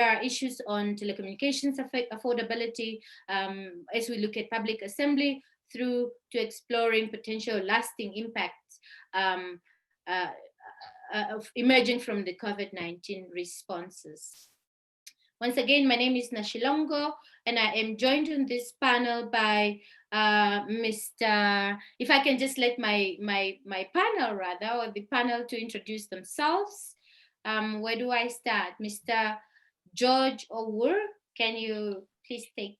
are issues on telecommunications affordability, as we look at public assembly, through to exploring potential lasting impacts emerging from the COVID-19 responses. Once again, my name is Nashilongo, and I am joined on this panel by Mr. If I can just let my panel rather, or the panel to introduce themselves. Where do I start? Mr. George Owur, can you please take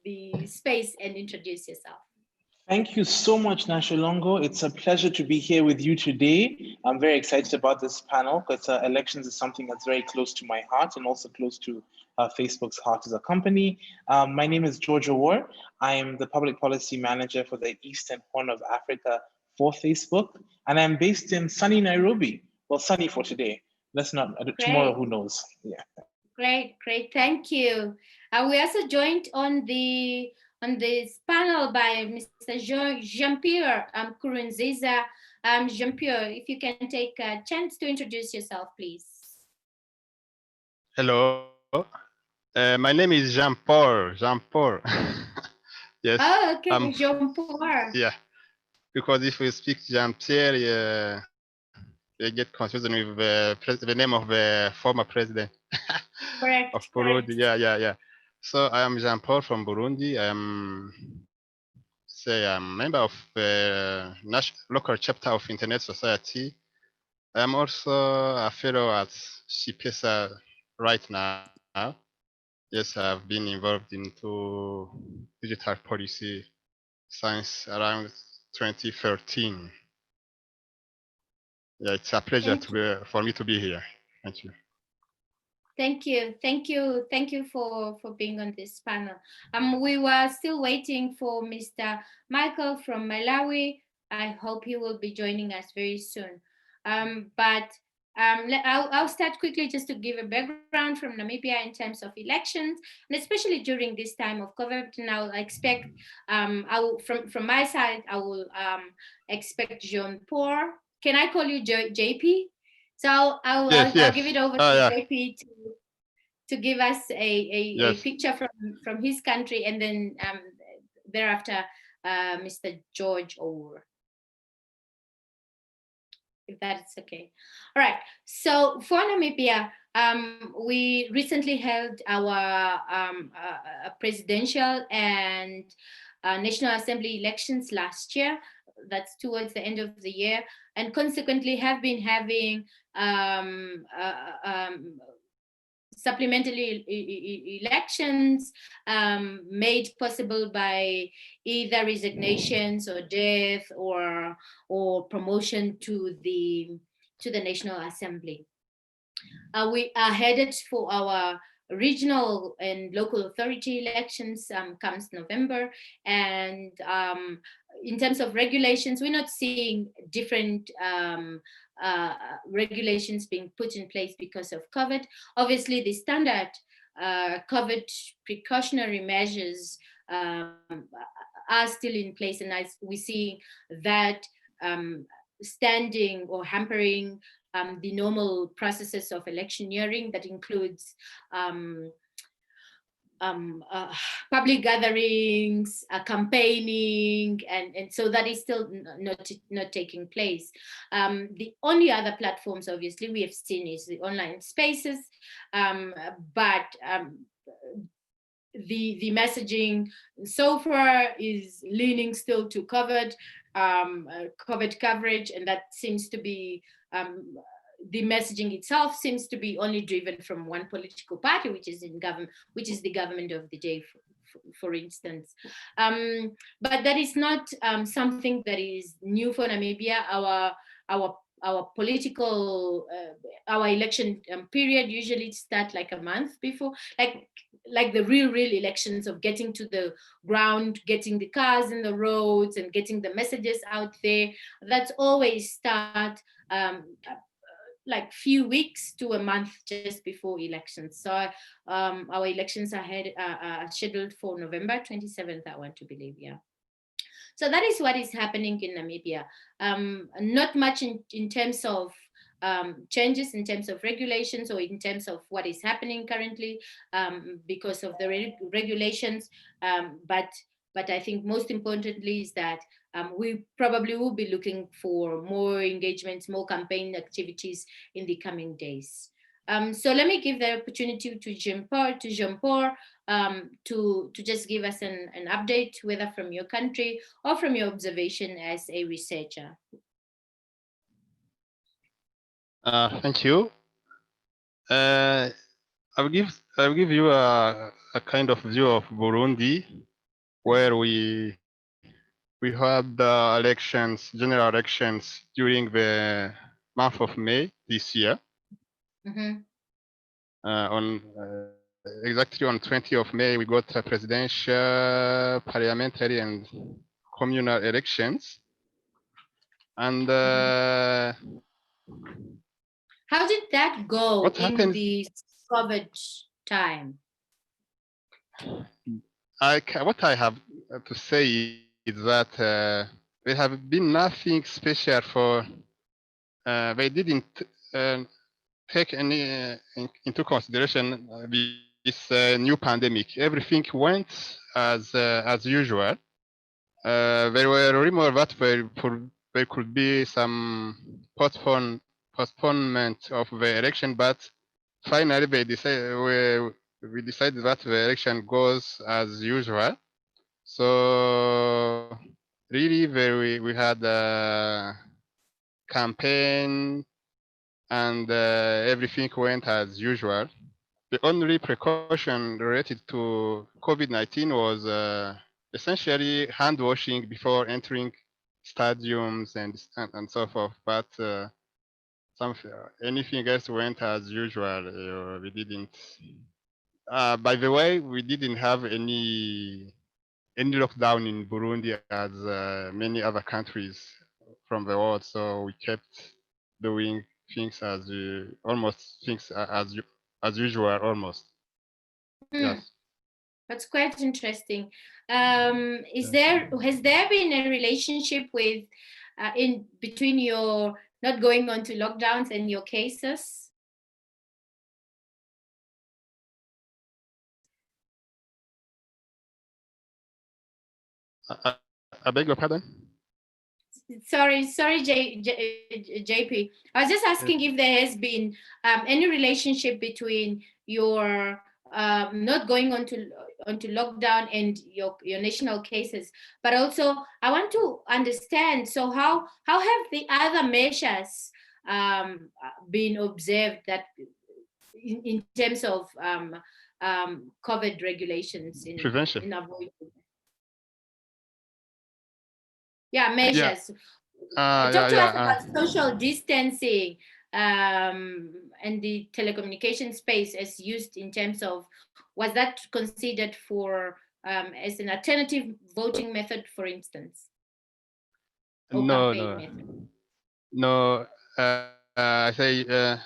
the space and introduce yourself? Thank you so much, Nashilongo. It's a pleasure to be here with you today. I'm very excited about this panel because elections is something that's very close to my heart and also close to Facebook's heart as a company. My name is George Owur. I am the Public Policy Manager for the Eastern Horn of Africa for Facebook, and I'm based in sunny Nairobi. Well, sunny for today. Let's not, tomorrow, who knows? Yeah. Great, thank you. We also joined on this panel by Mr. Jean-Pierre Kurunziza. Jean-Pierre, if you can take a chance to introduce yourself, please. Hello, my name is Jean-Paul. Yes. Oh, okay, Jean-Paul. Yeah, because if we speak Jean-Pierre, they get confused with the name of the former president. Correct. Of Burundi. Correct. Yeah. So I am Jean-Paul from Burundi. I'm a member of the local chapter of Internet Society. I'm also a fellow at CIPESA right now. Yes, I've been involved into digital policy since around 2013. Yeah, it's a pleasure for me to be here. Thank you. Thank you for being on this panel. We were still waiting for Mr. Michael from Malawi. I hope he will be joining us very soon. I'll start quickly just to give a background from Namibia in terms of elections, and especially during this time of COVID. And I'll expect, from my side, I will expect Jean-Paul. Can I call you JP? So I'll give it over to JP to give us a picture from his country, and then thereafter Mr. George Owur, if that's okay. All right. So for Namibia, we recently held our presidential and National Assembly elections last year. That's towards the end of the year, and consequently have been having supplementary elections made possible by either resignations or death or promotion to the National Assembly. We are headed for our regional and local authority elections comes November, and in terms of regulations, we're not seeing different regulations being put in place because of COVID. Obviously, the standard COVID precautionary measures are still in place, and as we see that standing or hampering the normal processes of electioneering. That includes public gatherings, campaigning, and so that is still not taking place. The only other platforms, obviously, we have seen is the online spaces, but the messaging so far is leaning still to COVID coverage, and that seems to be the messaging itself seems to be only driven from one political party, which is in government, which is the government of the day, for instance. But that is not something that is new for Namibia. Our political, our election period usually start like a month before, like the real elections of getting to the ground, getting the cars in the roads and getting the messages out there. That's always start like few weeks to a month just before elections. So our elections are scheduled for November 27th, I want to believe, yeah. So that is what is happening in Namibia. Not much in terms of changes in terms of regulations or in terms of what is happening currently because of the regulations. But I think most importantly is that we probably will be looking for more engagements, more campaign activities in the coming days. So let me give the opportunity to Jean-Paul to just give us an update, whether from your country or from your observation as a researcher. Thank you. I'll give you a kind of view of Burundi, where we had the elections, general elections during the month of May this year. Mm-hmm. On exactly on 20th of May, we got presidential, parliamentary, and communal elections. And how did that go what in happened? the COVID time? What I have to say is that there have been nothing special for. They didn't take any into consideration this new pandemic. Everything went as usual. There were rumors that there could be some postponement of the election, but finally they we decided that the election goes as usual. So really, we had a campaign and everything went as usual. The only precaution related to COVID-19 was essentially hand washing before entering stadiums and so forth. But anything else went as usual. We didn't. By the way, we didn't have any lockdown in Burundi as many other countries from the world. So we kept doing things as usual almost. Yes. That's quite interesting. Has there been a relationship with in between your not going on to lockdowns and your cases? I beg your pardon? Sorry, JP. I was just asking if there has been any relationship between your not going onto lockdown and your national cases, but also I want to understand. So how have the other measures been observed that in terms of COVID regulations in Prevention. in avoiding? Yeah, measures. Talk to us about social distancing and the telecommunication space as used in terms of, was that considered for as an alternative voting method, for instance? Or campaign method? No. I say there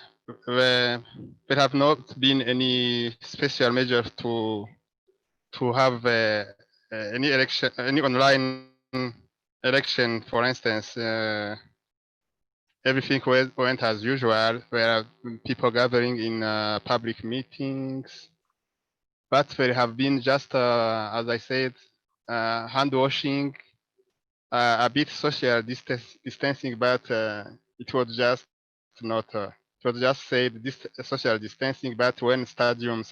have not been any special measure to have any election, any online election, for instance. Everything went as usual. There are people gathering in public meetings, but there have been just, as I said, hand washing, a bit social distancing, but it was just not. It was just said this social distancing, but when stadiums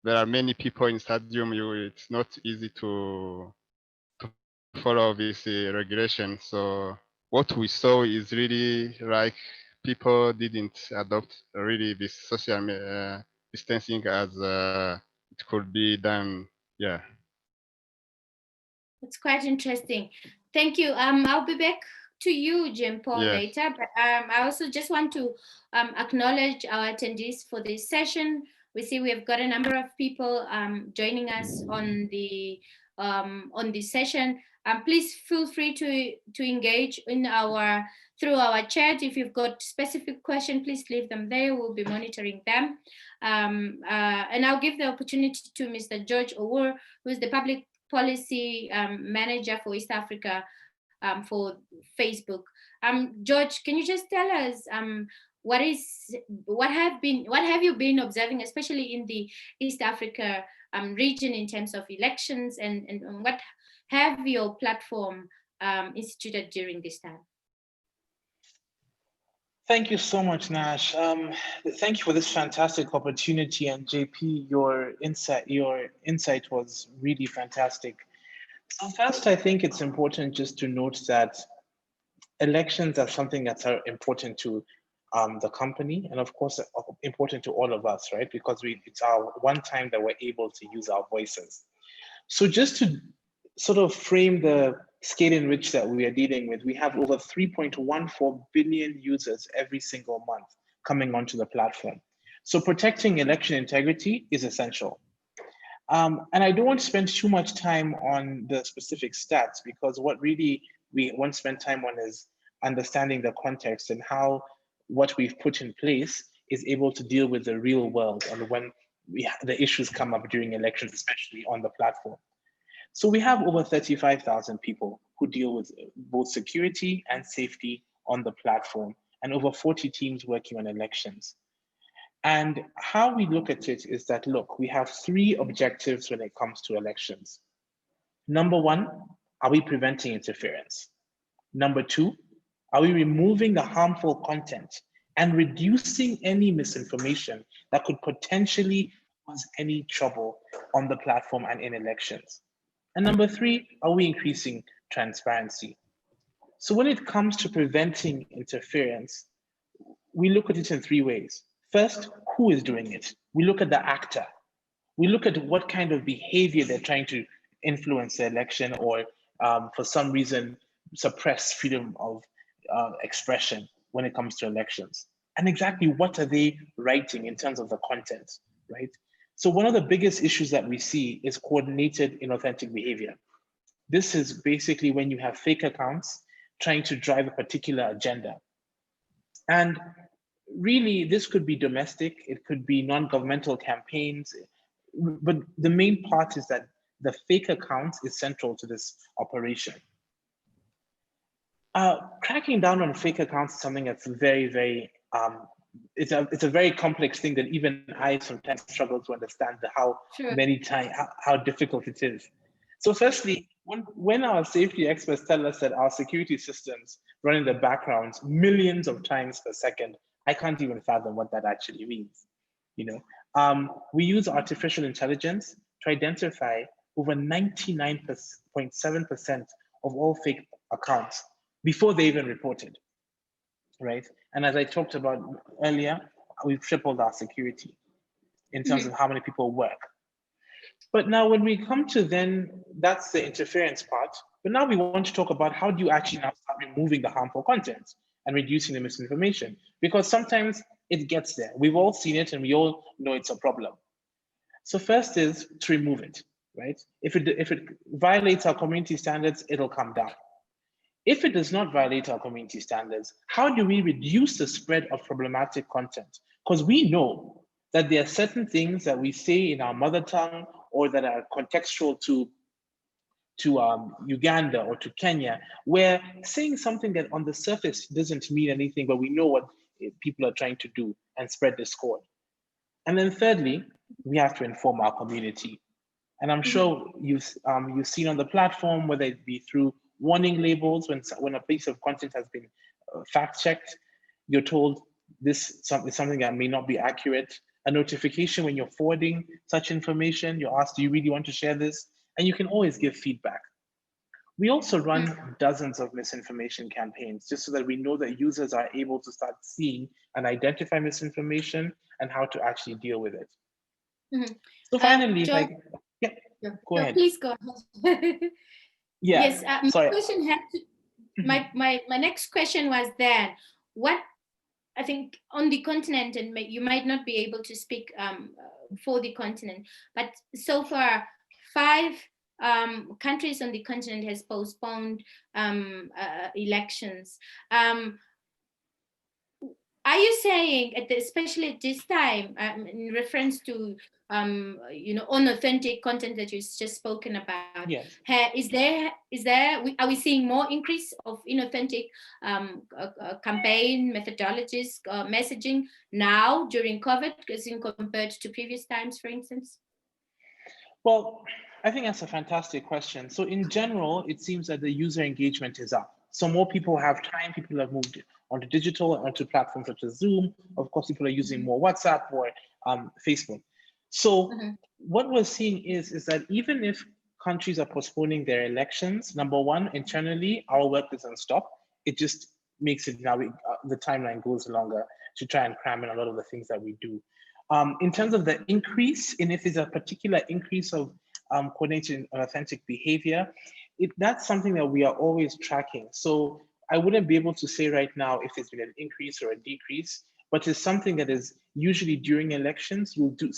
there are many people in stadium, it's not easy to follow this regulation. So what we saw is really like people didn't adopt really this social distancing as it could be done. Yeah. That's quite interesting. Thank you. I'll be back to you, Jean-Paul, later. But I also just want to acknowledge our attendees for this session. We see we have got a number of people joining us on the session. Please feel free to engage in through our chat. If you've got specific questions, please leave them there. We'll be monitoring them. And I'll give the opportunity to Mr. George Owur, who is the Public Policy Manager for East Africa for Facebook. George, can you just tell us what have you been observing, especially in the East Africa region, in terms of elections, and what have your platform instituted during this time? Thank you so much, Nash. Thank you for this fantastic opportunity, and JP, your insight was really fantastic. So first, I think it's important just to note that elections are something that's important to the company, and of course important to all of us, right? Because it's our one time that we're able to use our voices. So just to sort of frame the scale in which that we are dealing with, we have over 3.14 billion users every single month coming onto the platform. So protecting election integrity is essential. And I don't want to spend too much time on the specific stats, because what really we want to spend time on is understanding the context and how what we've put in place is able to deal with the real world and when the issues come up during elections, especially on the platform. So we have over 35,000 people who deal with both security and safety on the platform, and over 40 teams working on elections. And how we look at it is that, look, we have three objectives when it comes to elections. Number one, are we preventing interference? Number two, are we removing the harmful content and reducing any misinformation that could potentially cause any trouble on the platform and in elections? And number three, are we increasing transparency? So when it comes to preventing interference, we look at it in three ways. First, who is doing it? We look at the actor. We look at what kind of behavior they're trying to influence the election, or for some reason suppress freedom of expression when it comes to elections. And exactly what are they writing in terms of the content, right? So one of the biggest issues that we see is coordinated inauthentic behavior. This is basically when you have fake accounts trying to drive a particular agenda. And really, this could be domestic, it could be non-governmental campaigns, but the main part is that the fake accounts is central to this operation. Cracking down on fake accounts is something that's very, it's a very complex thing that even I sometimes struggle to understand how many times, how difficult it is. So firstly, when our safety experts tell us that our security systems run in the background millions of times per second, I can't even fathom what that actually means. We use artificial intelligence to identify over 99.7% of all fake accounts before they even reported, right? And as I talked about earlier, we've tripled our security in terms of how many people work. But now when we come to then, that's the interference part. But now we want to talk about how do you actually now start removing the harmful content and reducing the misinformation? Because sometimes it gets there. We've all seen it and we all know it's a problem. So first is to remove it, right? If it violates our community standards, it'll come down. If it does not violate our community standards, how do we reduce the spread of problematic content? Because we know that there are certain things that we say in our mother tongue or that are contextual to Uganda or to Kenya, where saying something that on the surface doesn't mean anything, but we know what people are trying to do and spread discord. And then thirdly, we have to inform our community. And I'm sure you've seen on the platform, whether it be through warning labels, when a piece of content has been fact-checked, you're told this is something that may not be accurate. A notification when you're forwarding such information, you're asked, do you really want to share this? And you can always give feedback. We also run dozens of misinformation campaigns, just so that we know that users are able to start seeing and identify misinformation and how to actually deal with it. So finally, John, go ahead. Please go ahead. Yes, my sorry. question had to, my next question was then, what I think on the continent, and you might not be able to speak for the continent, but so far 5 countries on the continent has postponed elections. are you saying, especially at this time, in reference to unauthentic content that you just spoken about? Yes. Are we seeing more increase of inauthentic campaign methodologies, messaging now during COVID, as in compared to previous times, for instance? Well, I think that's a fantastic question. So in general, it seems that the user engagement is up. So more people have time, people have moved onto digital, onto platforms such as Zoom. Of course, people are using more WhatsApp or Facebook. So what we're seeing is that even if countries are postponing their elections, number one, internally, our work doesn't stop. It just makes it now, the timeline goes longer to try and cram in a lot of the things that we do. In terms of the increase, and if there's a particular increase of coordinated and authentic behavior, that's something that we are always tracking. So I wouldn't be able to say right now if there's been an increase or a decrease, but it's something that is usually during elections, you'll do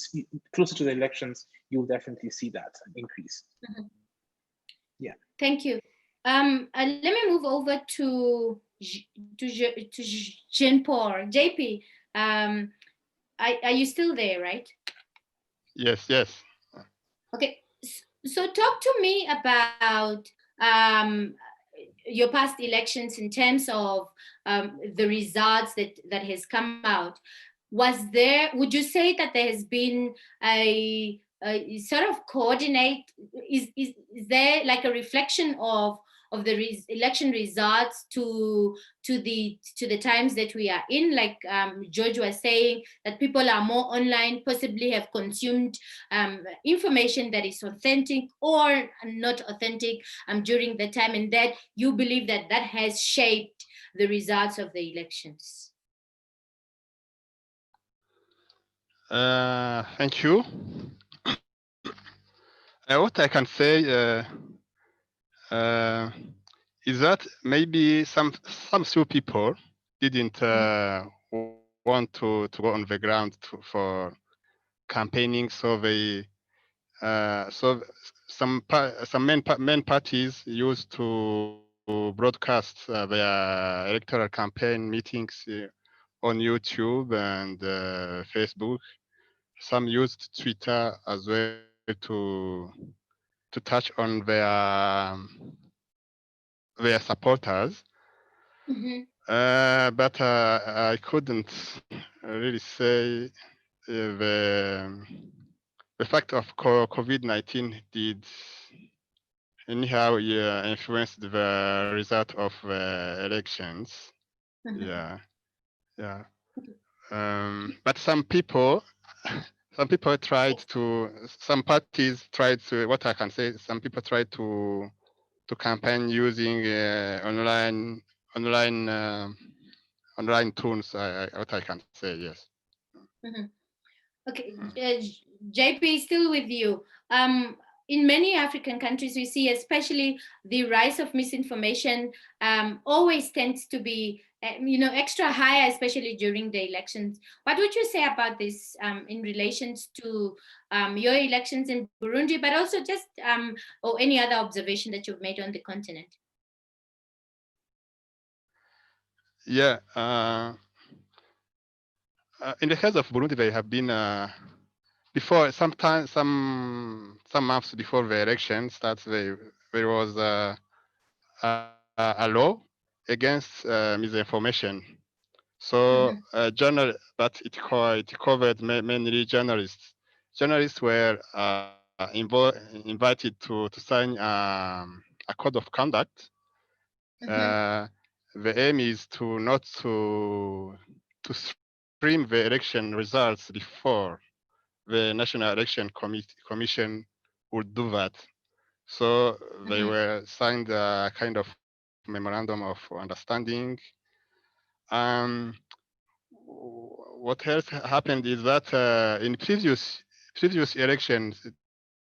closer to the elections, you'll definitely see that increase. Yeah. Thank you. Let me move over to Jean-Paul. JP, are you still there, right? Yes, yes. Okay, so talk to me about your past elections in terms of the results that has come out. Would you say that there has been a sort of coordinate, is there like a reflection of the election results to the times that we are in, like George was saying, that people are more online, possibly have consumed information that is authentic or not authentic during the time, and that you believe that has shaped the results of the elections? Thank you. What I can say is that maybe some few people didn't want to go on the ground for campaigning, so they some main parties used to broadcast their electoral campaign meetings on YouTube and Facebook. Some used Twitter as well to touch on their supporters. But I couldn't really say the fact of COVID-19 did anyhow influence the result of the elections. Yeah. But some parties tried to, what I can say, some people tried to campaign using online tools. What I can say, yes. Okay, JP, still with you. In many African countries, we see, especially the rise of misinformation, always tends to be, extra high, especially during the elections. What would you say about this in relations to your elections in Burundi, but also just or any other observation that you've made on the continent? Yeah. In the case of Burundi, they have been before some months before the election starts. There was a law against misinformation. So but it covered mainly journalists. Journalists were invited to sign a code of conduct. The aim is not to stream the election results before the National Election Commission would do that. So they were signed a kind of memorandum of understanding. What else happened is that in previous elections,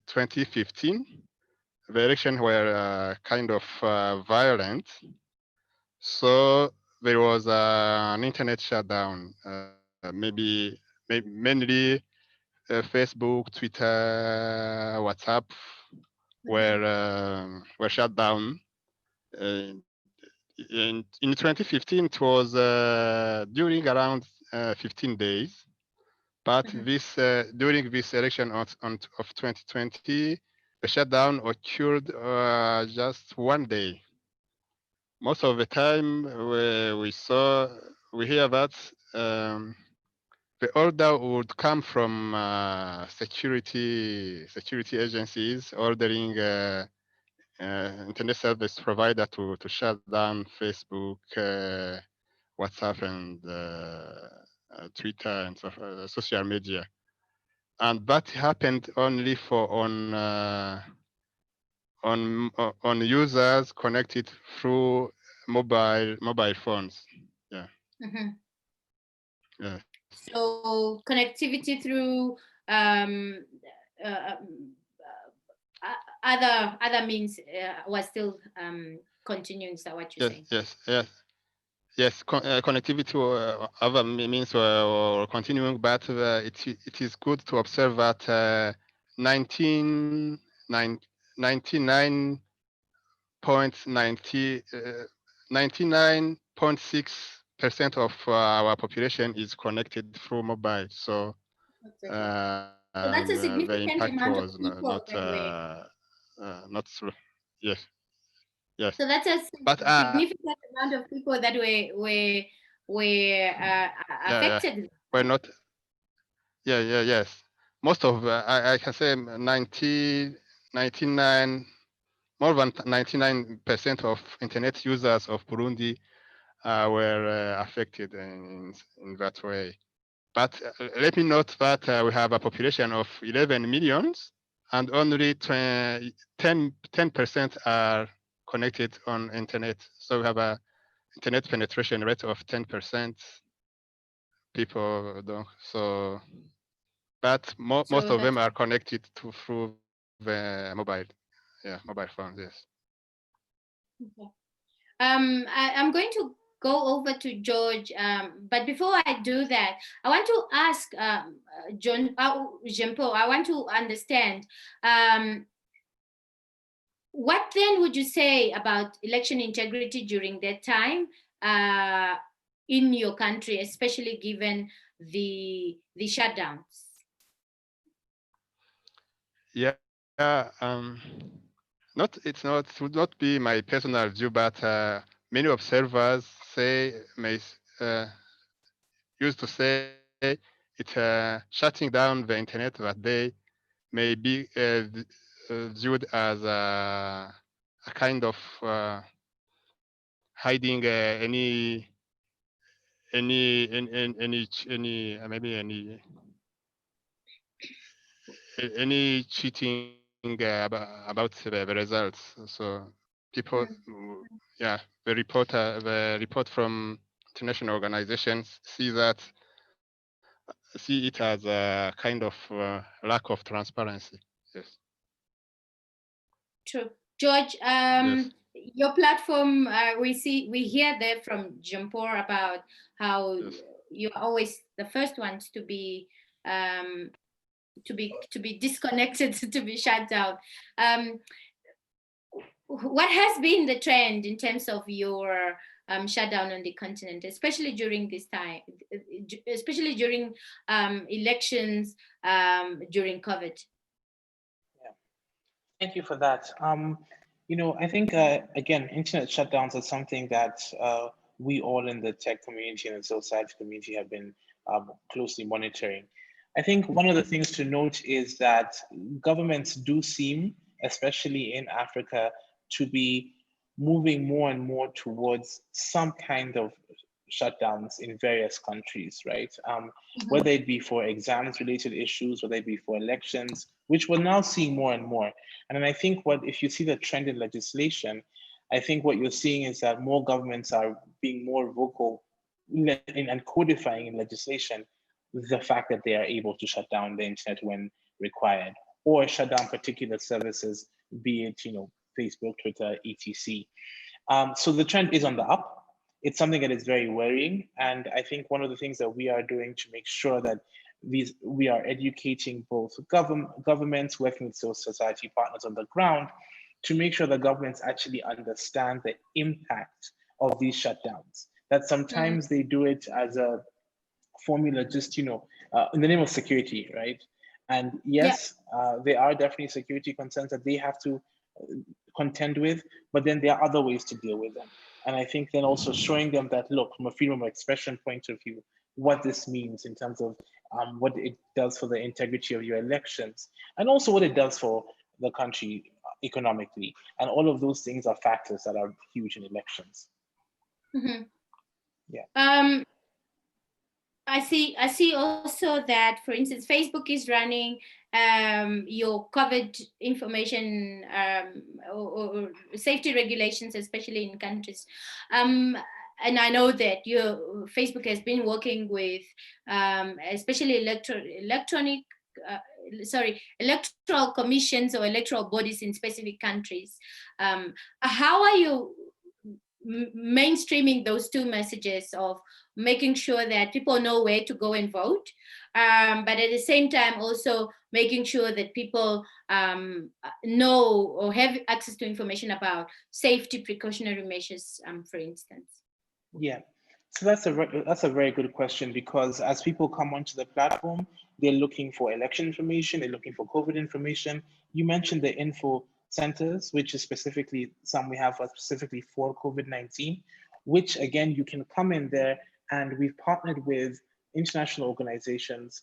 2015, the elections were kind of violent. So there was an internet shutdown, mainly Facebook, Twitter, WhatsApp were shut down. In 2015, it was during around 15 days. But this during this election of 2020, the shutdown occurred just 1 day. Most of the time, we hear that the order would come from security agencies ordering internet service provider to shut down Facebook, WhatsApp, and Twitter and social media. And that happened only for on users connected through mobile phones. Yeah. Yeah. So connectivity through um, uh, other means was still continuing. Is that what you're saying? Yes. Connectivity or other means or continuing, but it is good to observe that 99.6% of our population is connected through mobile. So Exactly. So that's a the significant impact amount of was people that were. not slow. Yes. So that's a But significant amount of people that were affected. we're not. Yes. Most of I can say 99, more than 99% of internet users of Burundi were affected in that way. But let me note that we have a population of 11 millions and only 10% are connected on internet. So we have a internet penetration rate of 10%. People don't. So, but most of them are connected through the mobile phones. Yes. Okay. I'm going to go over to George, but before I do that, I want to ask Jean-Paul, I want to understand what then would you say about election integrity during that time in your country, especially given the shutdowns? Yeah. It would not be my personal view, but many observers used to say it shutting down the internet that day may be viewed as a kind of hiding maybe any cheating about the results. So people, the report from international organizations see it as a kind of lack of transparency. Yes. True. George, Yes. your platform, we hear there from Jean-Paul about how you're always the first ones to be disconnected, to be shut down. What has been the trend in terms of your shutdown on the continent, especially during this time, especially during elections, during COVID? Yeah. Thank you for that. I think, again, internet shutdowns are something that we all in the tech community and the society community have been closely monitoring. I think one of the things to note is that governments do seem, especially in Africa, to be moving more and more towards some kind of shutdowns in various countries, right? Whether it be for exams related issues, whether it be for elections, which we're now seeing more and more. And then I think if you see the trend in legislation, I think what you're seeing is that more governments are being more vocal and codifying in legislation the fact that they are able to shut down the internet when required, or shut down particular services, be it Facebook, Twitter, etc. So the trend is on the up. It's something that is very worrying, and I think one of the things that we are doing to make sure that we are educating both governments working with civil society partners on the ground to make sure that governments actually understand the impact of these shutdowns. That sometimes they do it as a formula just, in the name of security, right? And Yeah. yes, there are definitely security concerns that they have to contend with, but then there are other ways to deal with them. And I think then also showing them that, look, from a freedom of expression point of view, what this means in terms of what it does for the integrity of your elections, and also what it does for the country economically. And all of those things are factors that are huge in elections. Mm-hmm. Yeah. I see also that, for instance, Facebook is running your COVID information or safety regulations, especially in countries. And I know that your Facebook has been working with especially electoral commissions or electoral bodies in specific countries. How are you mainstreaming those two messages of making sure that people know where to go and vote, but at the same time also making sure that people know or have access to information about safety precautionary measures, for instance? Yeah, so that's a very good question, because as people come onto the platform, they're looking for election information, they're looking for COVID information. You mentioned the info centers, which is specifically some we have specifically for COVID-19, which again, you can come in there, and we've partnered with international organizations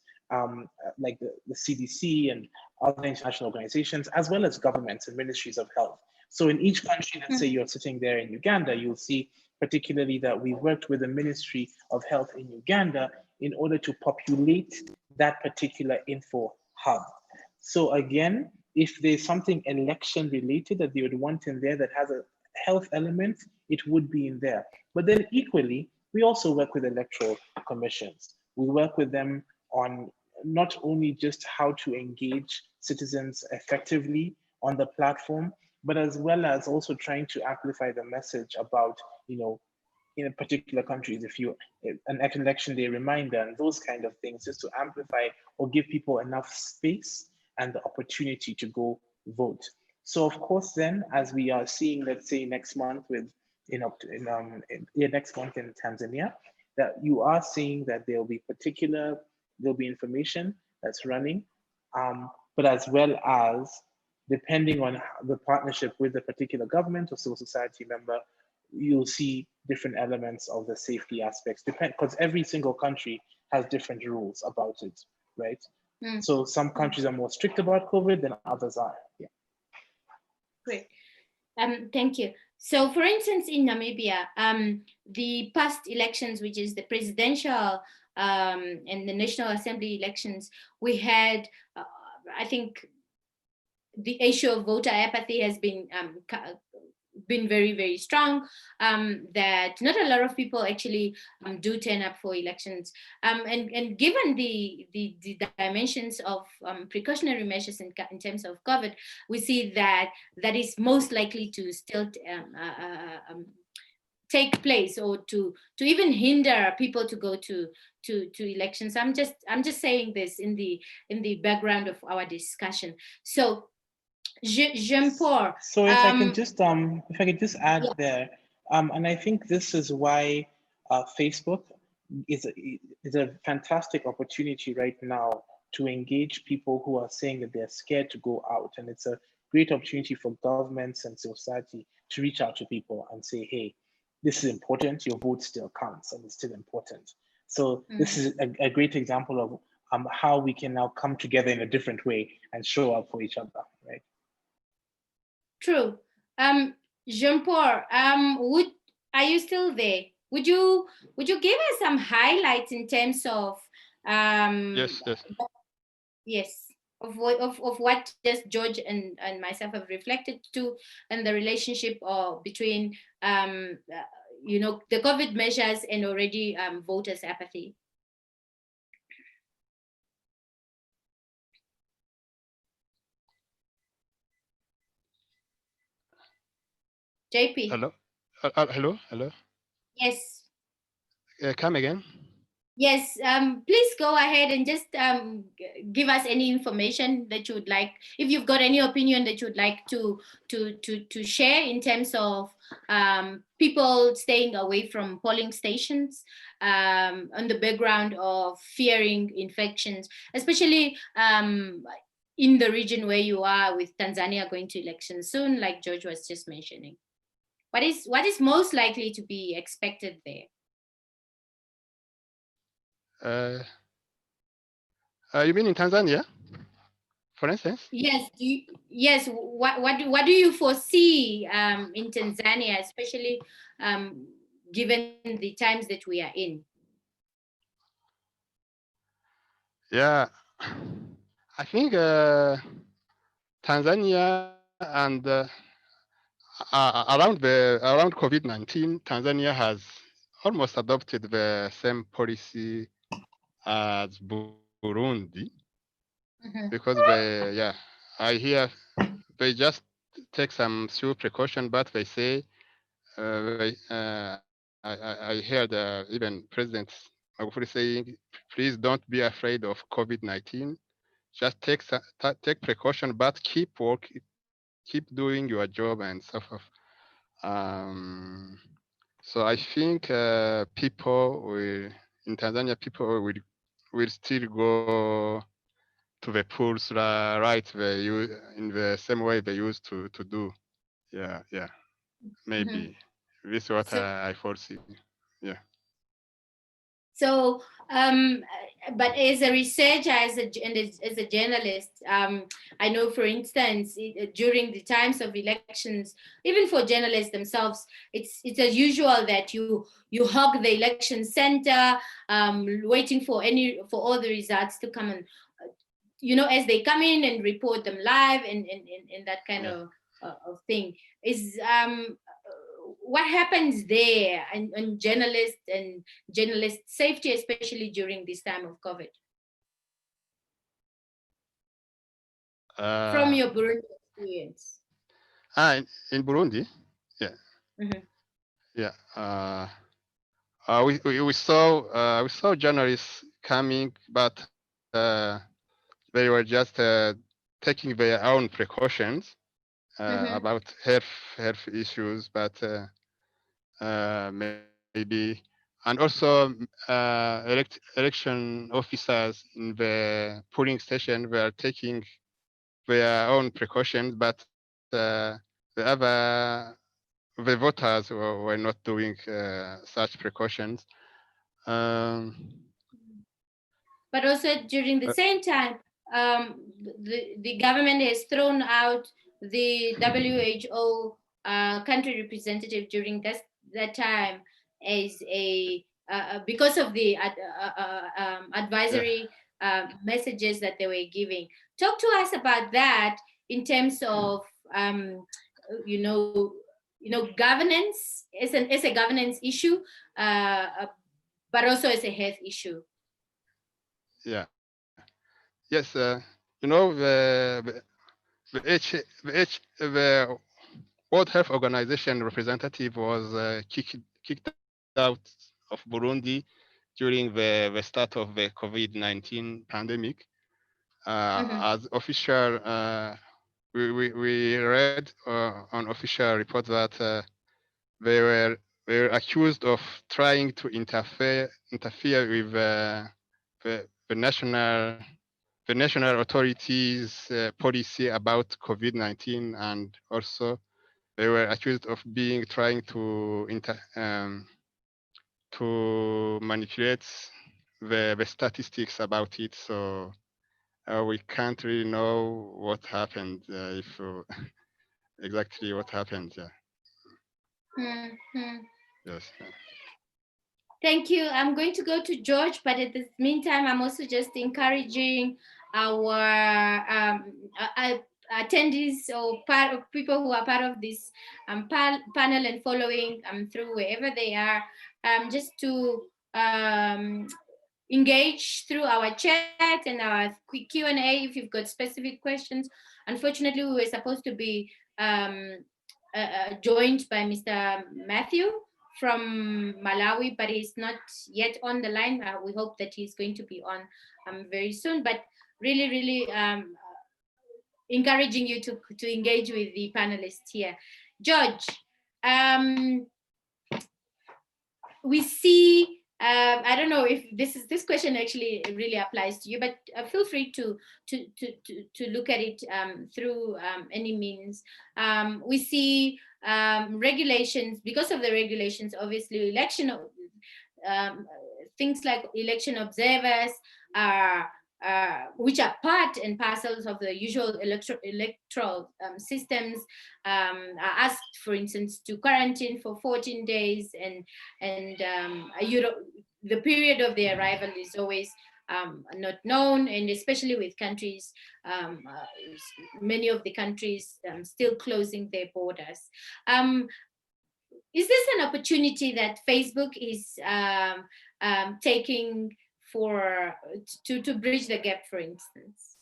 like the CDC and other international organizations, as well as governments and ministries of health. So in each country, let's say you're sitting there in Uganda, you'll see particularly that we worked with the Ministry of Health in Uganda in order to populate that particular info hub. So again, if there's something election related that they would want in there that has a health element, it would be in there. But then equally, we also work with electoral commissions. We work with them on not only just how to engage citizens effectively on the platform, but as well as also trying to amplify the message about, in a particular countries, if you an election day reminder and those kind of things, just to amplify or give people enough space and the opportunity to go vote. So of course, then as we are seeing, let's say next month next month in Tanzania, that you are seeing that there'll be information that's running, but as well as depending on the partnership with the particular government or civil society member, you'll see different elements of the safety aspects, because every single country has different rules about it, right? So some countries are more strict about COVID than others are. Yeah. Great. Thank you. So, for instance, in Namibia, the past elections, which is the presidential and the National Assembly elections, we had, I think, the issue of voter apathy has been very, very strong, that not a lot of people actually do turn up for elections. And given the dimensions of precautionary measures in terms of COVID, we see that is most likely to still take place, or to even hinder people to go to elections. I'm just saying this in the background of our discussion. So Jean-Paul. So if I can just add there, and I think this is why Facebook is a fantastic opportunity right now to engage people who are saying that they're scared to go out, and it's a great opportunity for governments and society to reach out to people and say, hey, this is important. Your vote still counts, and it's still important. So this is a great example of how we can now come together in a different way and show up for each other, right? True. Jean-Paul, are you still there? Would you give us some highlights in terms of yes of what just George and myself have reflected to, and the relationship between the COVID measures and already voters' apathy? JP. Hello. Yes. Come again. Yes, please go ahead and just give us any information that you would like. If you've got any opinion that you would like to share in terms of people staying away from polling stations on the background of fearing infections, especially in the region where you are, with Tanzania going to elections soon, like George was just mentioning. What is most likely to be expected there? You mean in Tanzania, for instance? Yes, yes. What do you foresee in Tanzania, especially given the times that we are in? Yeah, I think Tanzania and around COVID-19, Tanzania has almost adopted the same policy as Burundi, Mhm. because I hear they just take some few precaution, but they say I heard even President Magufuli saying, please don't be afraid of COVID-19. Just take precaution, but keep doing your job and so forth. Um, so I think in Tanzania, people will still go to the pools, right? In the same way they used to do. Yeah, Mhm. maybe this is what So, I foresee. Yeah. so but as a researcher, as a journalist, I know, for instance, during the times of elections, even for journalists themselves, it's as usual that you hug the election center, waiting for all the results to come, and as they come in and report them live, and that kind Yeah. of thing is what happens there, and journalist safety, especially during this time of COVID, from Uh, your Burundi experience. in Burundi, yeah, Mhm. yeah. We saw journalists coming, but they were just taking their own precautions Mhm. about health issues, but maybe, and also election officers in the polling station were taking their own precautions, but the voters were not doing such precautions. Um, But also during the uh, same time, the government has thrown out the WHO country representative during that time as a because of the yeah, advisory messages that they were giving. Talk to us about that in terms of um, you know governance as a governance issue, but also as a health issue. yeah, yes. The World Health Organization representative was kicked out of Burundi during the start of the COVID-19 pandemic. Mhm. As official, we read on official report that they were they were accused of trying to interfere with the national authorities' policy about COVID-19, and also they were accused of trying to manipulate the statistics about it. So we can't really know what happened, if exactly what happened. Yeah. Mhm. Yes. Thank you. I'm going to go to George, but at the meantime, I'm also just encouraging our attendees or part of people who are part of this panel and following through wherever they are, just to engage through our chat and our quick Q&A if you've got specific questions. Unfortunately, we were supposed to be joined by Mr. Matthew from Malawi, but he's not yet on the line. We hope that he's going to be on very soon. But really, really encouraging you to engage with the panelists here. George, we see, I don't know if this question actually really applies to you, but feel free to look at it through any means. We see regulations, because of the regulations, obviously things like election observers are which are part and parcels of the usual electoral systems, are asked, for instance, to quarantine for 14 days, and the period of their arrival is always not known, and especially with countries, many of the countries still closing their borders. Is this an opportunity that Facebook is taking to bridge the gap, for instance?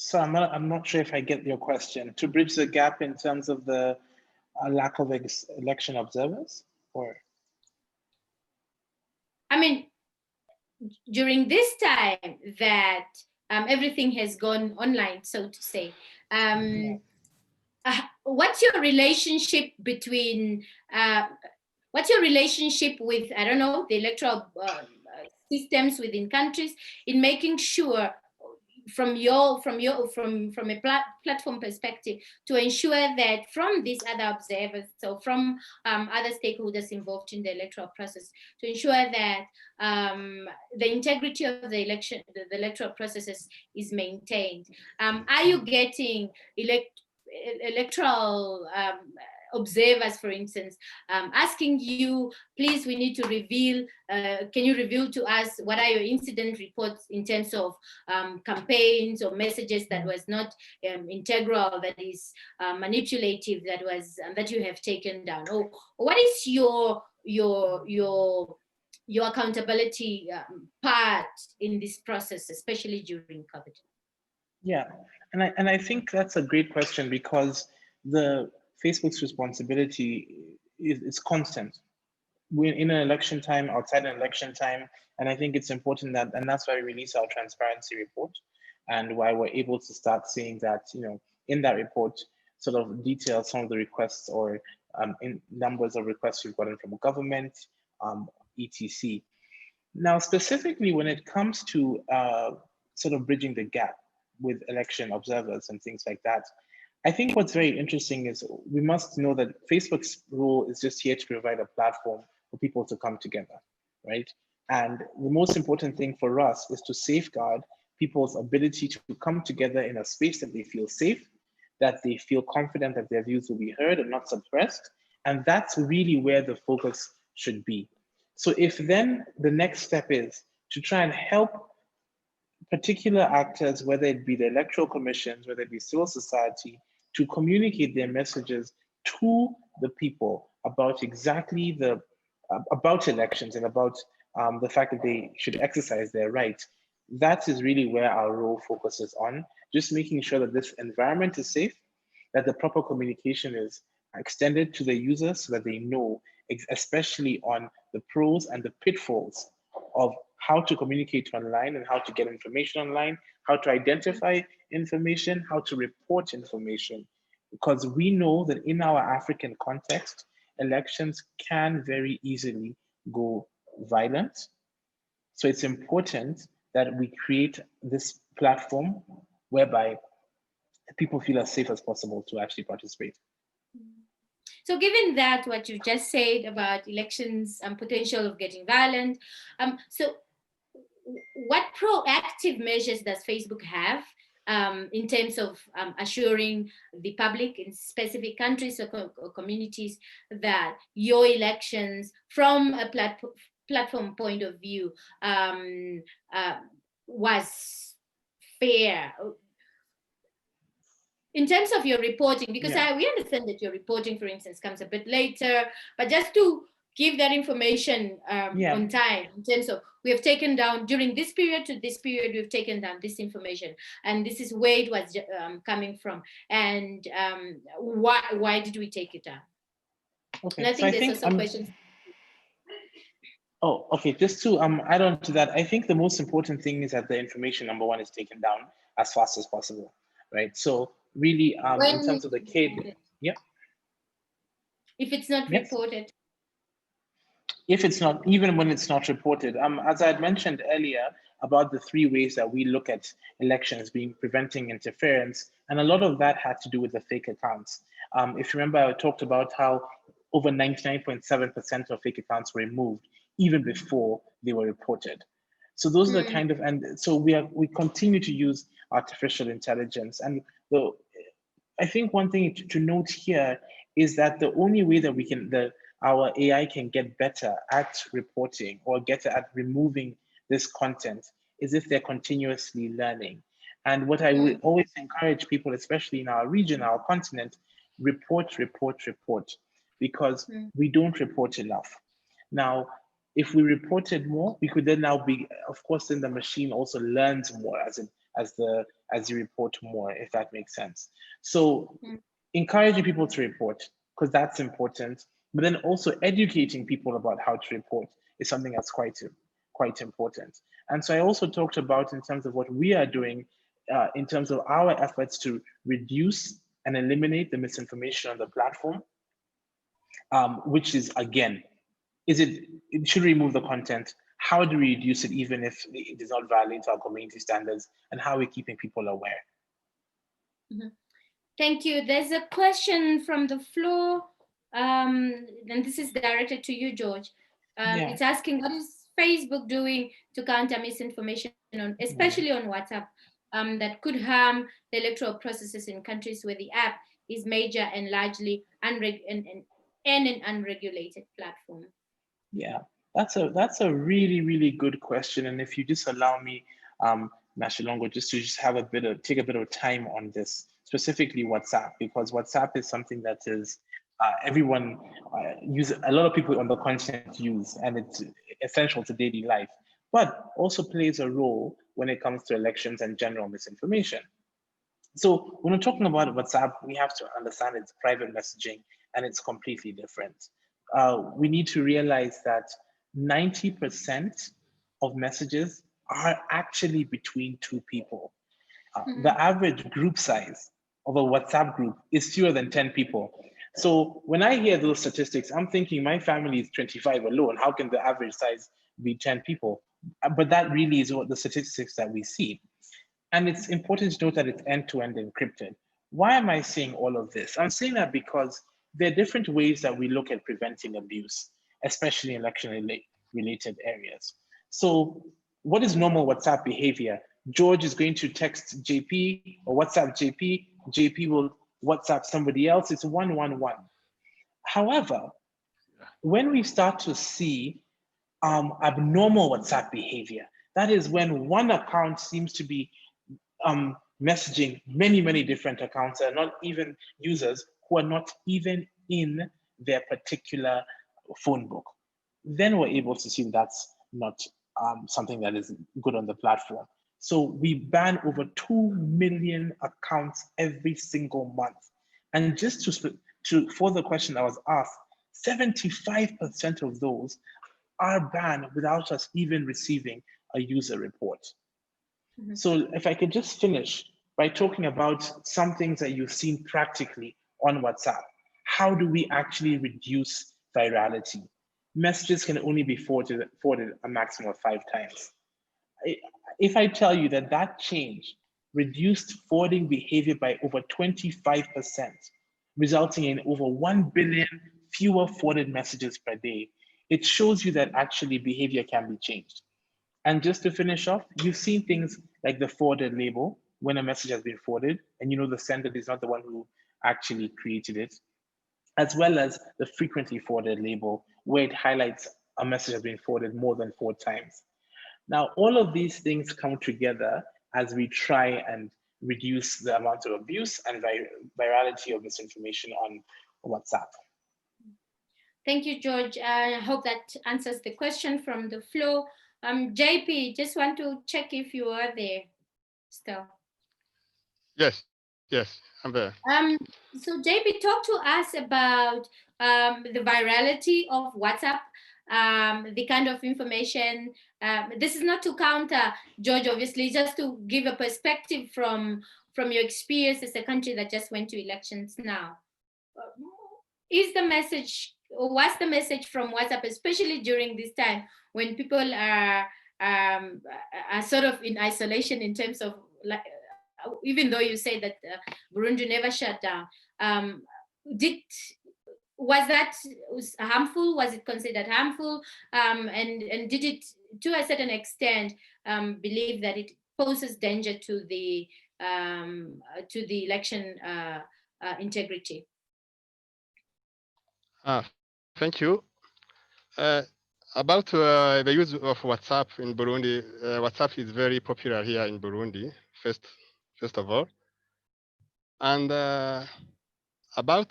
So I'm not sure if I get your question. To bridge the gap in terms of the lack of election observers, or? I mean, during this time that everything has gone online, so to say, what's your relationship between what's your relationship with, I don't know, the electoral systems within countries in making sure, from a platform perspective, to ensure that from these other observers, so from other stakeholders involved in the electoral process, to ensure that the integrity of the electoral processes is maintained? Are you getting electoral observers, for instance, asking you, please, we need to reveal, can you reveal to us what are your incident reports in terms of campaigns or messages that was not integral, that is manipulative, that you have taken down? Or what is your accountability part in this process, especially during COVID? Yeah, and I think that's a great question, because the Facebook's responsibility is constant. We're in an election time, outside an election time, and I think it's important that, and that's why we release our transparency report, and why we're able to start seeing that, in that report, sort of detail some of the requests, or in numbers of requests we've gotten from government, etc. Now, specifically when it comes to sort of bridging the gap with election observers and things like that, I think what's very interesting is we must know that Facebook's role is just here to provide a platform for people to come together, right? And the most important thing for us is to safeguard people's ability to come together in a space that they feel safe, that they feel confident that their views will be heard and not suppressed. And that's really where the focus should be. So if then the next step is to try and help particular actors, whether it be the electoral commissions, whether it be civil society, to communicate their messages to the people about exactly about elections and about the fact that they should exercise their right. That is really where our role focuses on, just making sure that this environment is safe, that the proper communication is extended to the users so that they know, especially on the pros and the pitfalls of how to communicate online and how to get information online, how to identify information, how to report information. Because we know that in our African context, elections can very easily go violent. So it's important that we create this platform whereby people feel as safe as possible to actually participate. So given that, what you just said about elections and potential of getting violent, so what proactive measures does Facebook have in terms of assuring the public in specific countries or communities that your elections, from a platform point of view, was fair? In terms of your reporting, because we understand that your reporting, for instance, comes a bit later, but just to give that information on time, in terms of we have taken down during this period to this period, we've taken down this information, and this is where it was coming from, and why did we take it down? Okay, and I think there's also questions. Oh, okay. Just to add on to that, I think the most important thing is that the information, number one, is taken down as fast as possible, right? So really, in terms of the kid, yeah. If it's not reported. If it's not, even when it's not reported, as I had mentioned earlier about the 3 ways that we look at elections being preventing interference, and a lot of that had to do with the fake accounts. If you remember, I talked about how over 99.7% of fake accounts were removed even before they were reported. So those are the kind of, and so we continue to use artificial intelligence. And I think one thing to note here is that the only way that we can, our AI can get better at reporting or get at removing this content is if they're continuously learning. And what I would always encourage people, especially in our region, our continent, report, because we don't report enough. Now, if we reported more, we could then now be, of course, then the machine also learns more as you report more, if that makes sense. So encouraging people to report, because that's important, but then also educating people about how to report is something that's quite important. And so I also talked about, in terms of what we are doing, in terms of our efforts to reduce and eliminate the misinformation on the platform, which is, again, it should remove the content. How do we reduce it, even if it does not violate our community standards, and how are we keeping people aware? Thank you. There's a question from the floor, and this is directed to you, George. It's asking, what is Facebook doing to counter misinformation, especially on WhatsApp, that could harm the electoral processes in countries where the app is major and largely an unregulated platform? Yeah, that's a really, really good question. And if you just allow me, Nashilongo, just to take a bit of time on this, specifically WhatsApp, because WhatsApp is something that is everyone a lot of people on the continent use, and it's essential to daily life, but also plays a role when it comes to elections and general misinformation. So when we're talking about WhatsApp, we have to understand it's private messaging, and it's completely different. We need to realize that 90% of messages are actually between 2 people. The average group size of a WhatsApp group is fewer than 10 people. So when I hear those statistics, I'm thinking my family is 25 alone. How can the average size be 10 people? But that really is what the statistics that we see. And it's important to note that it's end-to-end encrypted. Why am I saying all of this? I'm saying that because there are different ways that we look at preventing abuse, especially in election-related areas. So what is normal WhatsApp behavior? George is going to text JP or WhatsApp JP. JP will WhatsApp somebody else. It's 111. However, when we start to see abnormal WhatsApp behavior, that is when one account seems to be messaging many different accounts and not even users who are not even in their particular phone book, then we're able to see that's not something that is good on the platform. So we ban over 2 million accounts every single month. And just for the question that was asked, 75% of those are banned without us even receiving a user report. So if I could just finish by talking about some things that you've seen practically on WhatsApp. How do we actually reduce virality? Messages can only be forwarded a maximum of 5 times. If I tell you that change reduced forwarding behavior by over 25%, resulting in over 1 billion fewer forwarded messages per day, it shows you that actually behavior can be changed. And just to finish off, you've seen things like the forwarded label when a message has been forwarded, and you know the sender is not the one who actually created it, as well as the frequently forwarded label, where it highlights a message has been forwarded more than 4 times. Now, all of these things come together as we try and reduce the amount of abuse and virality of misinformation on WhatsApp. Thank you, George. I hope that answers the question from the floor. JP, just want to check if you are there still. Yes, I'm there. So JP, talk to us about the virality of WhatsApp, the kind of information. This is not to counter George, obviously, just to give a perspective from your experience as a country that just went to elections now. Is the message, or what's the message from WhatsApp, especially during this time when people are sort of in isolation in terms of, like, even though you say that Burundi never shut down, did was that harmful? Was it considered harmful? And did it, to a certain extent, believe that it poses danger to the election integrity? Thank you. Uh, about the use of WhatsApp in Burundi, WhatsApp is very popular here in Burundi, first of all. And about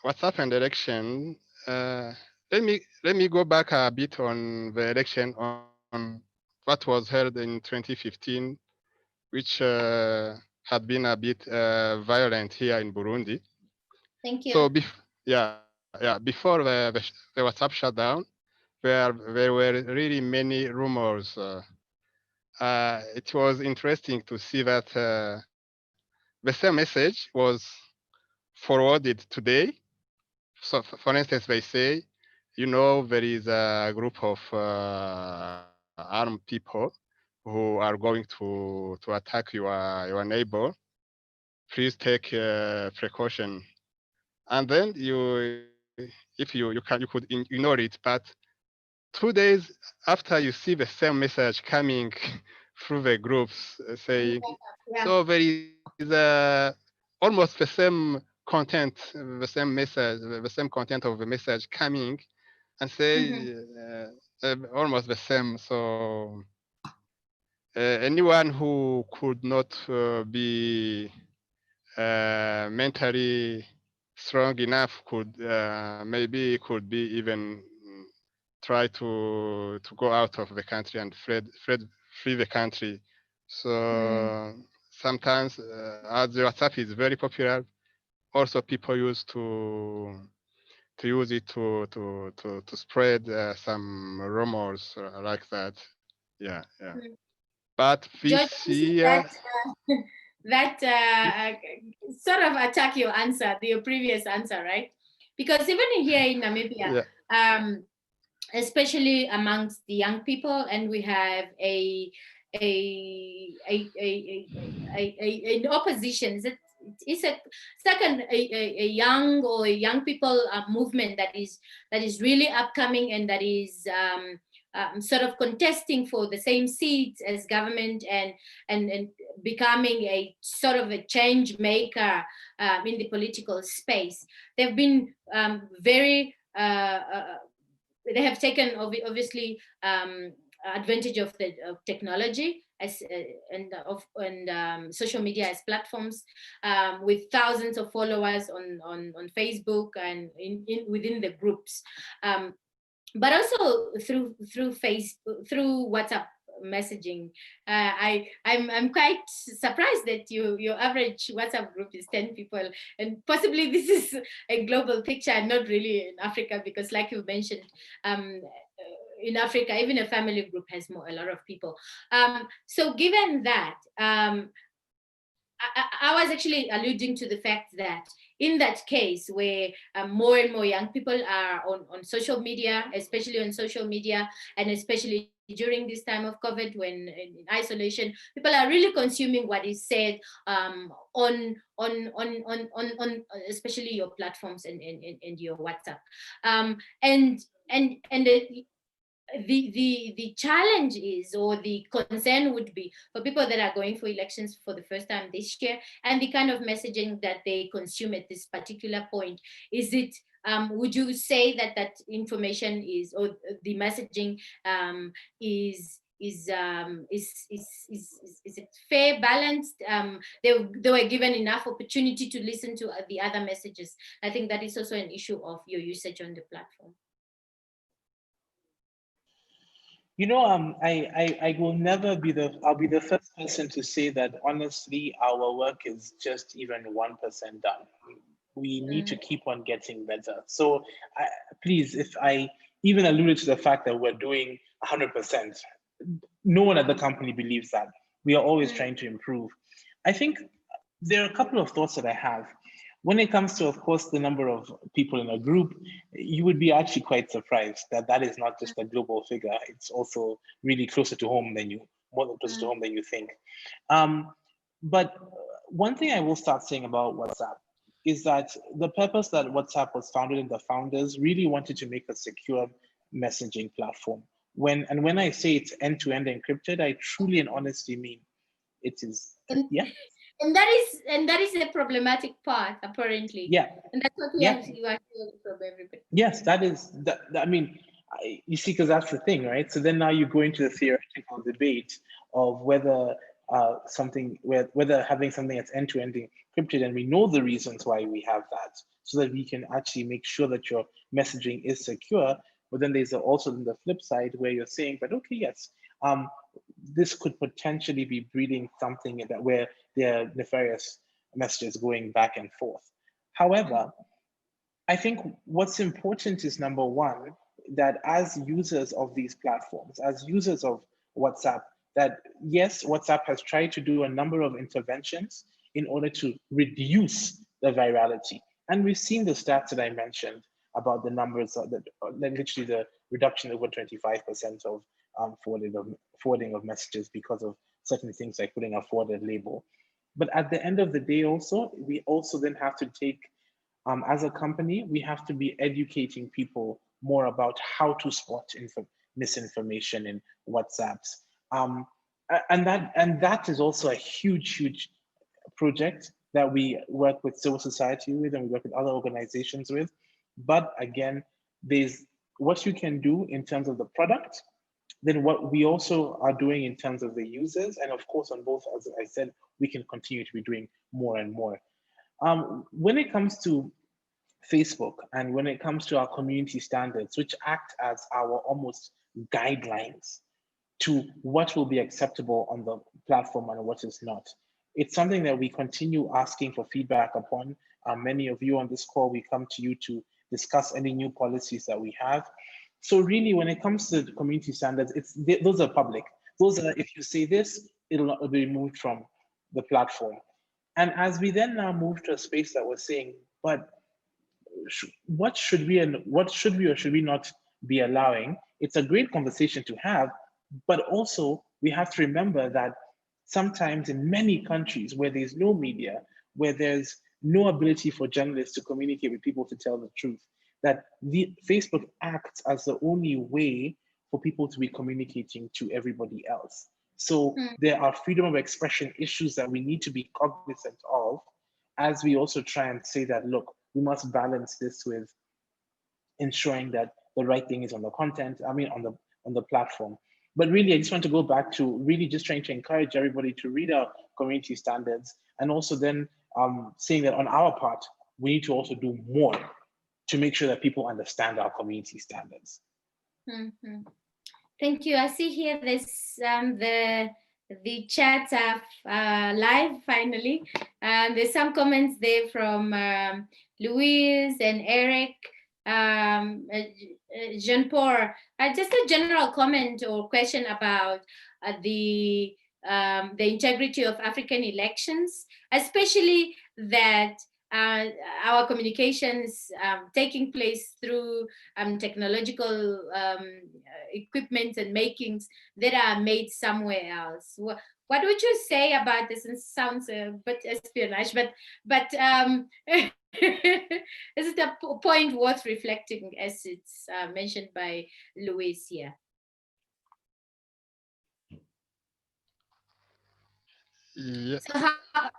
WhatsApp and election, let me go back a bit on the election on what was held in 2015, which had been a bit violent here in Burundi. Thank you. So, before the WhatsApp shutdown, there were really many rumors. It was interesting to see that the same message was forwarded today. So, for instance, they say, there is a group of armed people who are going to attack your neighbor. Please take precaution. And then you could ignore it, but 2 days after you see the same message coming through the groups saying, Yeah. so there is almost the same content, the same message, the same content of the message coming, and say almost the same. So anyone who could not be mentally strong enough could could be even try to go out of the country and flee the country. So sometimes, as WhatsApp is very popular, also people used to use it to spread some rumors like that. Yeah. But George, this year, that sort of attack your answer, your previous answer, right? Because even here in Namibia, especially amongst the young people, and we have an opposition. It's like a young people movement that is really upcoming, and that is sort of contesting for the same seats as government, and becoming a sort of a change maker in the political space. They've been very they have taken obviously advantage of technology and social media as platforms, with thousands of followers on Facebook and within the groups, but also through Facebook, through WhatsApp messaging. I'm quite surprised that your average WhatsApp group is 10 people, and possibly this is a global picture and not really in Africa, because like you mentioned, in Africa, even a family group has a lot of people. So given that, I was actually alluding to the fact that in that case where more and more young people are on social media, especially on social media, and especially during this time of COVID, when in isolation, people are really consuming what is said on especially your platforms and your WhatsApp, and the challenge is, or the concern would be, for people that are going for elections for the first time this year, and the kind of messaging that they consume at this particular point. Is it, would you say that information is, or the messaging is is it fair, balanced? They were given enough opportunity to listen to the other messages. I think that is also an issue of your usage on the platform. You know, I will never be I'll be the first person to say that honestly, our work is just even 1% done. We need to keep on getting better. So please, if I even alluded to the fact that we're doing 100%, no one at the company believes that. We are always trying to improve. I think there are a couple of thoughts that I have. When it comes to, of course, the number of people in a group, you would be actually quite surprised that that is not just a global figure. It's also really closer to home than more closer to home than you think. But one thing I will start saying about WhatsApp is that the purpose that WhatsApp was founded in, the founders really wanted to make a secure messaging platform. When I say it's end-to-end encrypted, I truly and honestly mean it is. Yeah. And that is a problematic part, apparently. Yeah. And that's what you are hearing from everybody. Yes, that is that. I mean, you see, because that's the thing, right? So then now you go into the theoretical debate of whether whether having something that's end-to-end encrypted, and we know the reasons why we have that, so that we can actually make sure that your messaging is secure. But then there's also the flip side where you're saying, but okay, yes, this could potentially be breeding something that where there are nefarious messages going back and forth. However, I think what's important is, number one, that as users of these platforms, as users of WhatsApp, that yes, WhatsApp has tried to do a number of interventions in order to reduce the virality. And we've seen the stats that I mentioned about the numbers that literally the reduction over 25% of forwarding of messages because of certain things like putting a forwarded label. But at the end of the day, also, we also then have to take, as a company, we have to be educating people more about how to spot misinformation in WhatsApps. And that is also a huge project that we work with civil society with, and we work with other organizations with. But again, there's what you can do in terms of the product, then what we also are doing in terms of the users, and of course on both, as I said, we can continue to be doing more and more. When it comes to Facebook and when it comes to our community standards, which act as our almost guidelines to what will be acceptable on the platform and what is not, it's something that we continue asking for feedback upon. Many of you on this call, we come to you to discuss any new policies that we have. So really, when it comes to the community standards, those are public. Those are, if you say this, it'll be removed from the platform. And as we then now move to a space that we're saying, but what should we or should we not be allowing? It's a great conversation to have, but also we have to remember that sometimes in many countries where there's no media, where there's no ability for journalists to communicate with people to tell the truth, that Facebook acts as the only way for people to be communicating to everybody else. So there are freedom of expression issues that we need to be cognizant of, as we also try and say that, look, we must balance this with ensuring that the right thing is on the content, on the platform. But really, I just want to go back to really just trying to encourage everybody to read our community standards, and also then saying that on our part, we need to also do more to make sure that people understand our community standards. Thank you. I see here there's the chats are live finally. There's some comments there from Louise and Eric, Jean-Paul. Just a general comment or question about the integrity of African elections, especially that our communications taking place through technological equipment and makings that are made somewhere else. What would you say about this? It sounds a bit espionage, but is it a point worth reflecting, as it's mentioned by Louise here? Yeah. So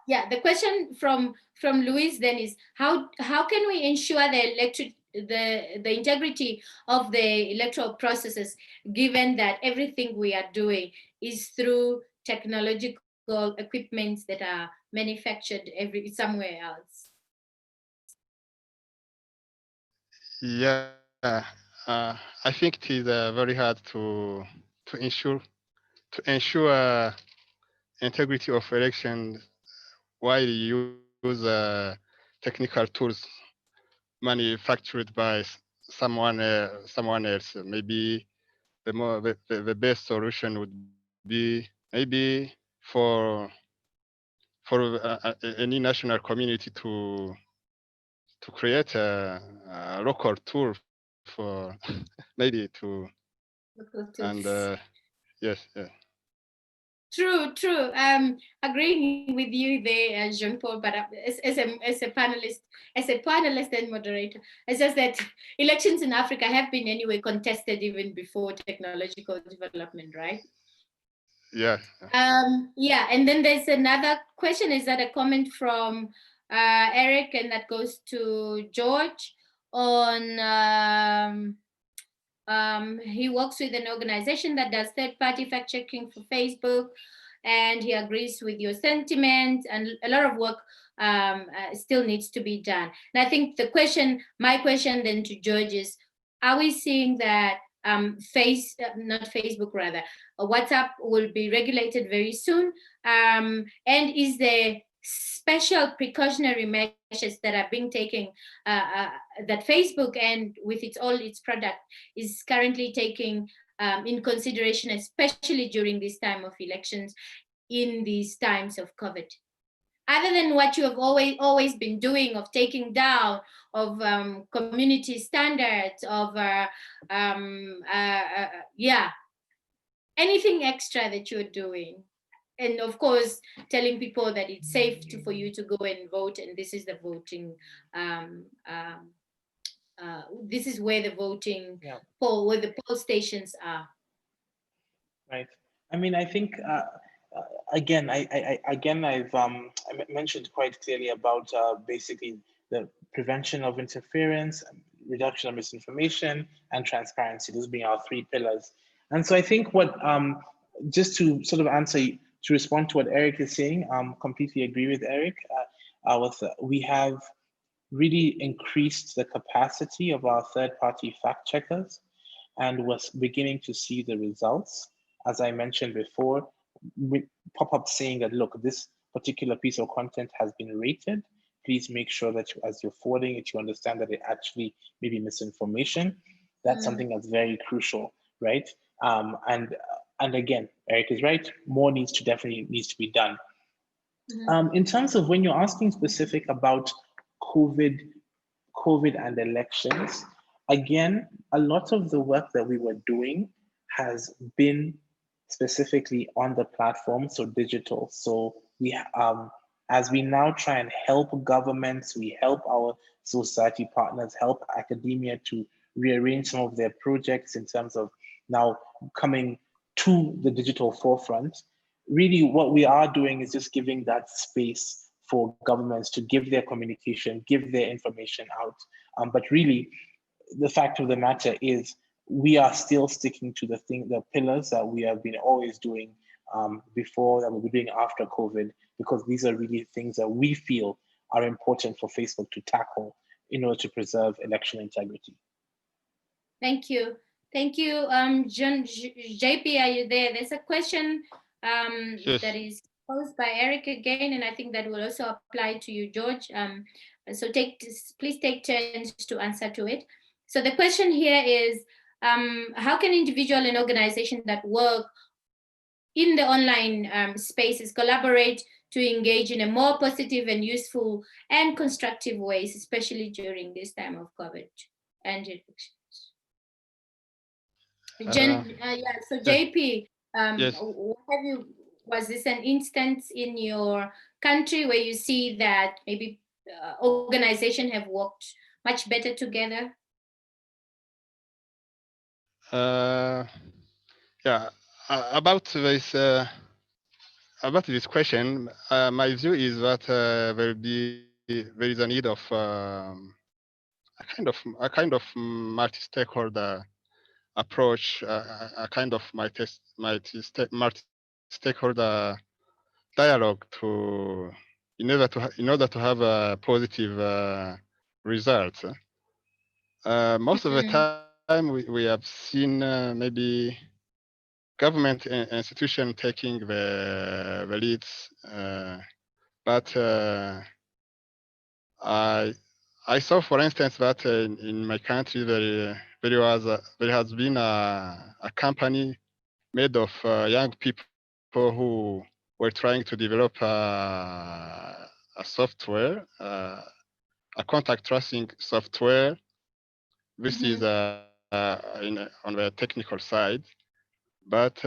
the question from Louise then is, how can we ensure the the integrity of the electoral processes, given that everything we are doing is through technological equipments that are manufactured somewhere else? Yeah, I think it is very hard to ensure integrity of elections while you use technical tools manufactured by someone else. Maybe the best solution would be maybe for any national community to create a local tool for maybe to Local and tools. yes, yes. True. Agreeing with you there, Jean Paul. But as a panelist and moderator, it's just that elections in Africa have been anyway contested even before technological development, right? Yeah. Yeah, and then there's another question. Is that a comment from Eric, and that goes to George on. He works with an organization that does third-party fact-checking for Facebook, and he agrees with your sentiment, and a lot of work still needs to be done. And I think my question then to George is, are we seeing that not Facebook rather, WhatsApp will be regulated very soon? And is there special precautionary measures that are being taken that Facebook and with all its product is currently taking in consideration, especially during this time of elections, in these times of COVID? Other than what you have always been doing of taking down of community standards of anything extra that you're doing, and of course telling people that it's safe for you to go and vote, and this is the voting this is where the voting where the poll stations are. Right. I mean, I think again, I've mentioned quite clearly about basically the prevention of interference, reduction of misinformation, and transparency. Those being our three pillars. And so I think what just to sort of to respond to what Eric is saying, completely agree with Eric. We have really increased the capacity of our third-party fact checkers, and was beginning to see the results. As I mentioned before, we pop up saying that, look, this particular piece of content has been rated. Please make sure that as you're forwarding it, you understand that it actually may be misinformation. That's something that's very crucial, right? And again, Eric is right. More definitely needs to be done. In terms of when you're asking specific about COVID and elections, again, a lot of the work that we were doing has been specifically on the platform, so digital. So we, as we now try and help governments, we help our society partners, help academia to rearrange some of their projects in terms of now coming to the digital forefront. Really, what we are doing is just giving that space for governments to give their communication, give their information out. But really, the fact of the matter is we are still sticking to the pillars that we have been always doing before, that we'll be doing after COVID, because these are really things that we feel are important for Facebook to tackle in order to preserve election integrity. Thank you. John, JP, are you there? There's a question Yes. that is posed by Eric again, and I think that will also apply to you, George. So please take turns to answer to it. So the question here is, how can individual and organizations that work in the online spaces collaborate to engage in a more positive and useful and constructive ways, especially during this time of COVID and elections? So JP, yes. was this an instance in your country where you see that maybe organizations have worked much better together? Yeah, about this question, my view is that there is a need of a kind of multi-stakeholder approach, a kind of multi-stakeholder dialogue in order to have a positive result. Most of the time, we have seen maybe government institution taking the leads, but I saw, for instance, that in my country there has been a company made of young people who were trying to develop a software, a contact tracing software. This is on the technical side, but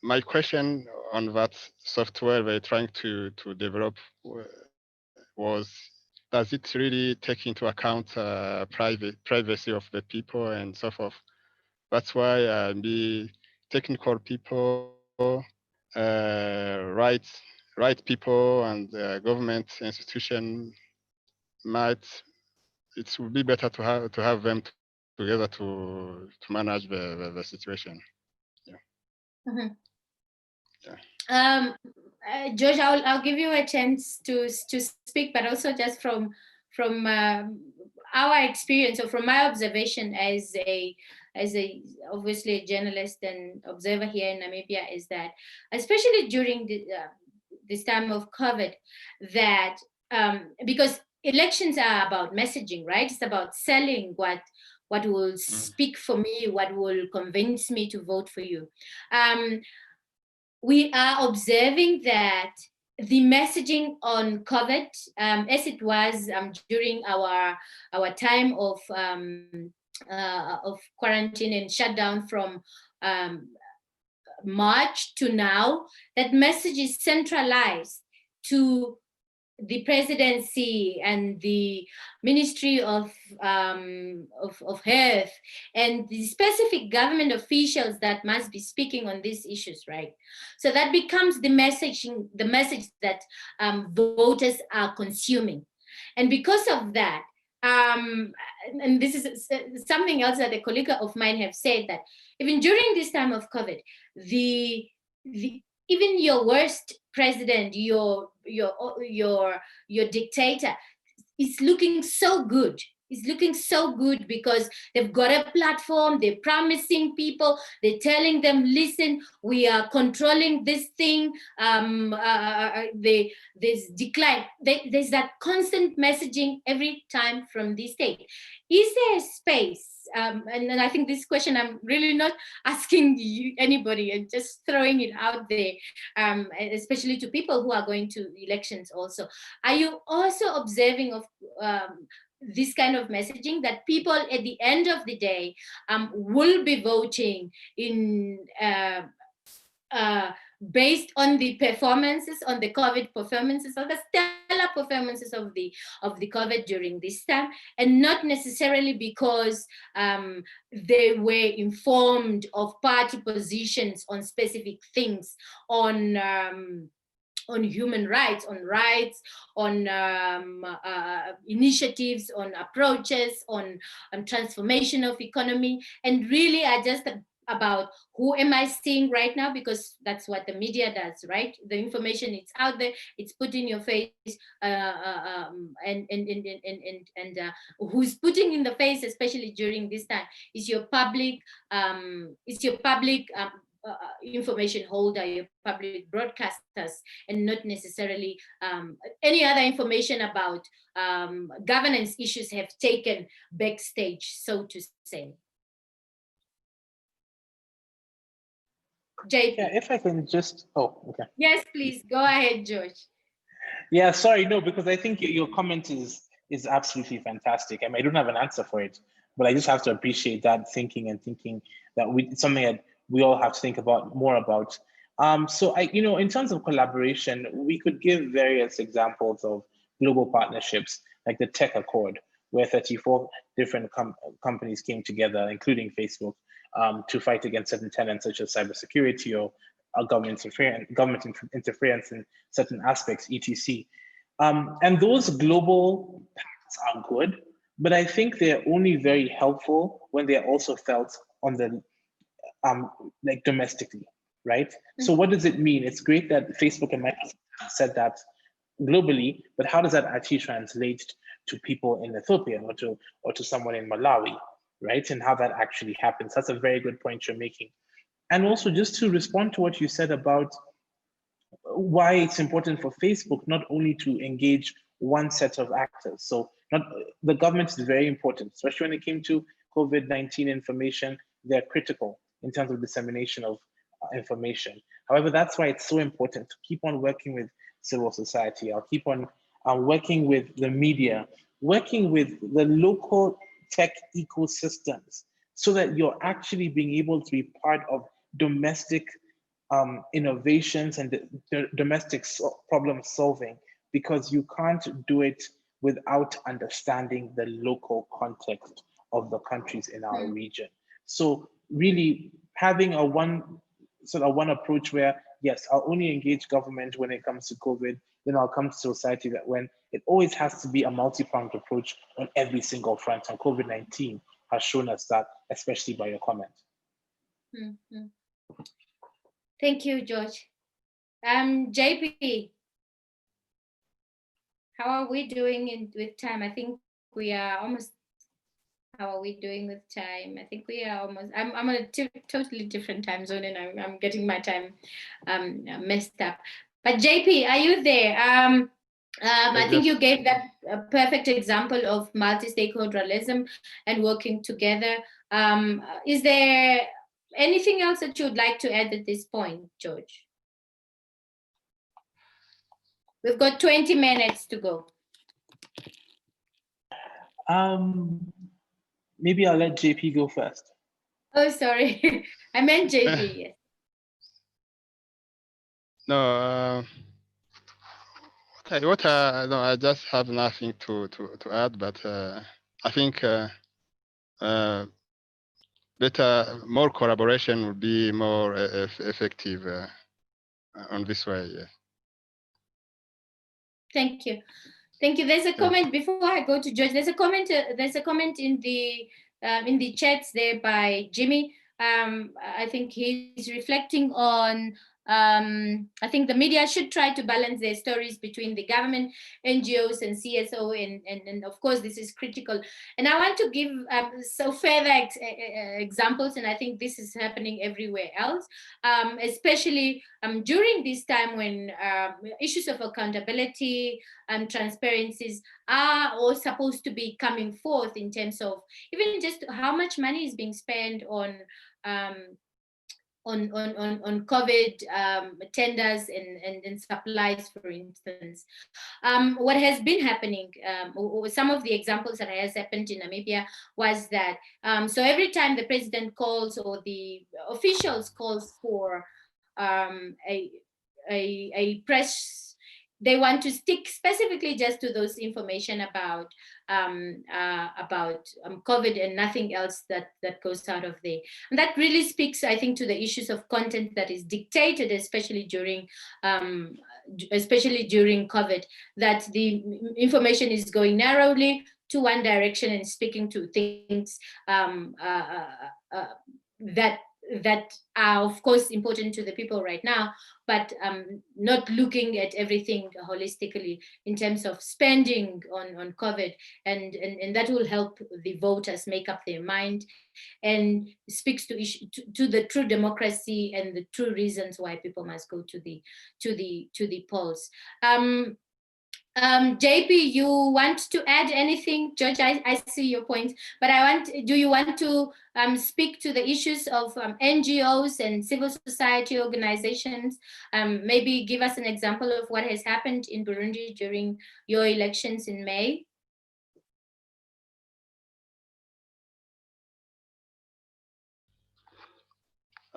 my question on that software they're trying to develop was, does it really take into account privacy of the people and so forth? That's why the technical people, right people, and government institution it would be better to have them together to manage the situation. Yeah. Yeah. George, I'll give you a chance to speak, but also just from our experience, or from my observation as a obviously a journalist and observer here in Namibia, is that especially during this time of COVID, that because elections are about messaging, right? It's about selling what will speak for me, what will convince me to vote for you. We are observing that the messaging on COVID, as it was during our time of quarantine and shutdown from March to now, that message is centralized to the presidency and the Ministry of Health and the specific government officials that must be speaking on these issues, right? So that becomes the message that voters are consuming. And because of that, and this is something else that a colleague of mine have said, that even during this time of COVID, even your worst president, your dictator, is looking so good. It's looking so good because they've got a platform, they're promising people, they're telling them, listen, we are controlling this thing, there's decline. There's that constant messaging every time from the state. Is there a space, and I think this question I'm really not asking you, anybody, and just throwing it out there, especially to people who are going to elections also. Are you also observing of this kind of messaging, that people at the end of the day will be voting in based on the performances, on the COVID performances, or the stellar performances of the COVID during this time, and not necessarily because they were informed of party positions on specific things, on human rights, on initiatives, on approaches, on transformation of economy, and really are just about who am I seeing right now, because that's what the media does, right? The information, it's out there, it's put in your face, and who's putting in the face, especially during this time, is your public, information holder, your public broadcasters, and not necessarily any other information about governance issues have taken backstage, so to say. JP. Yeah, if I can just, okay. Yes, please, go ahead, George. Yeah, sorry, no, because I think your comment is absolutely fantastic. I mean, I don't have an answer for it, but I just have to appreciate that thinking that it's something that we all have to think more about. So in terms of collaboration, we could give various examples of global partnerships, like the Tech Accord, where 34 different companies came together, including Facebook, to fight against certain tenets such as cybersecurity or government interference in certain aspects, etc. And those global pacts are good, but I think they're only very helpful when they're also felt on the like domestically, right? So what does it mean? It's great that Facebook and Microsoft said that globally, but how does that actually translate to people in Ethiopia or to someone in Malawi, right? And how that actually happens. That's a very good point you're making. And also just to respond to what you said about why it's important for Facebook not only to engage one set of actors. So not the government is very important, especially when it came to COVID-19 information. They're critical in terms of dissemination of information. However, that's why it's so important to keep on working with civil society. I'll keep on working with the media, working with the local tech ecosystems, so that you're actually being able to be part of domestic innovations and domestic problem solving, because you can't do it without understanding the local context of the countries in our region. So really having a one approach where, yes, I'll only engage government when it comes to COVID, then I'll come to society, that when it always has to be a multi-pronged approach on every single front. And COVID-19 has shown us that, especially by your comment. Mm-hmm. Thank you, George. JP, how are we doing with time? I think we are almost. How are we doing with time? I think we are almost. I'm on a totally different time zone, and I'm getting my time messed up. But JP, are you there? I think you gave that a perfect example of multi-stakeholderalism and working together. Is there anything else that you would like to add at this point, George? We've got 20 minutes to go. Maybe I'll let JP go first. Oh, sorry. I meant JP, yes. No, no, I just have nothing to add, but I think better, more collaboration would be more effective on this way. Yeah. Thank you. Thank you. There's a comment before I go to George. There's a comment. There's a comment in the chats there by Jimmy. I think he's reflecting on. I think the media should try to balance their stories between the government, NGOs, and CSO, and of course this is critical. And I want to give further examples, and I think this is happening everywhere else, especially during this time when issues of accountability and transparencies are all supposed to be coming forth in terms of even just how much money is being spent on COVID tenders and supplies, for instance. What has been happening, or some of the examples that has happened in Namibia was that, so every time the president calls or the officials calls for a press, they want to stick specifically just to those information about COVID and nothing else that goes out of there. And that really speaks, I think, to the issues of content that is dictated, especially during COVID, that the information is going narrowly to one direction and speaking to things that are of course important to the people right now, but not looking at everything holistically in terms of spending on COVID, and that will help the voters make up their mind and speaks to the true democracy and the true reasons why people must go to the polls. JP, you want to add anything? George, I see your point, but do you want to speak to the issues of NGOs and civil society organizations? Maybe give us an example of what has happened in Burundi during your elections in May?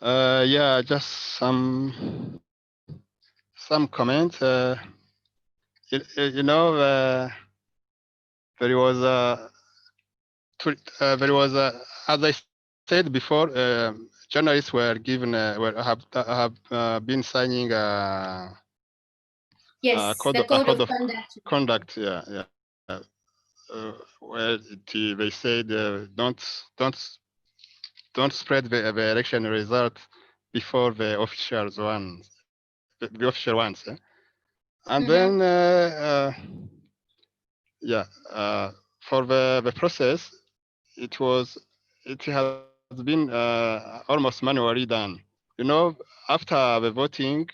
Yeah, just some comments. You know, there was as I said before, journalists were given have been signing yes, code the code of of conduct. Conduct. Yeah. they said don't spread the election result before the official ones. And then yeah, for the process, it has been almost manually done. You know, after voting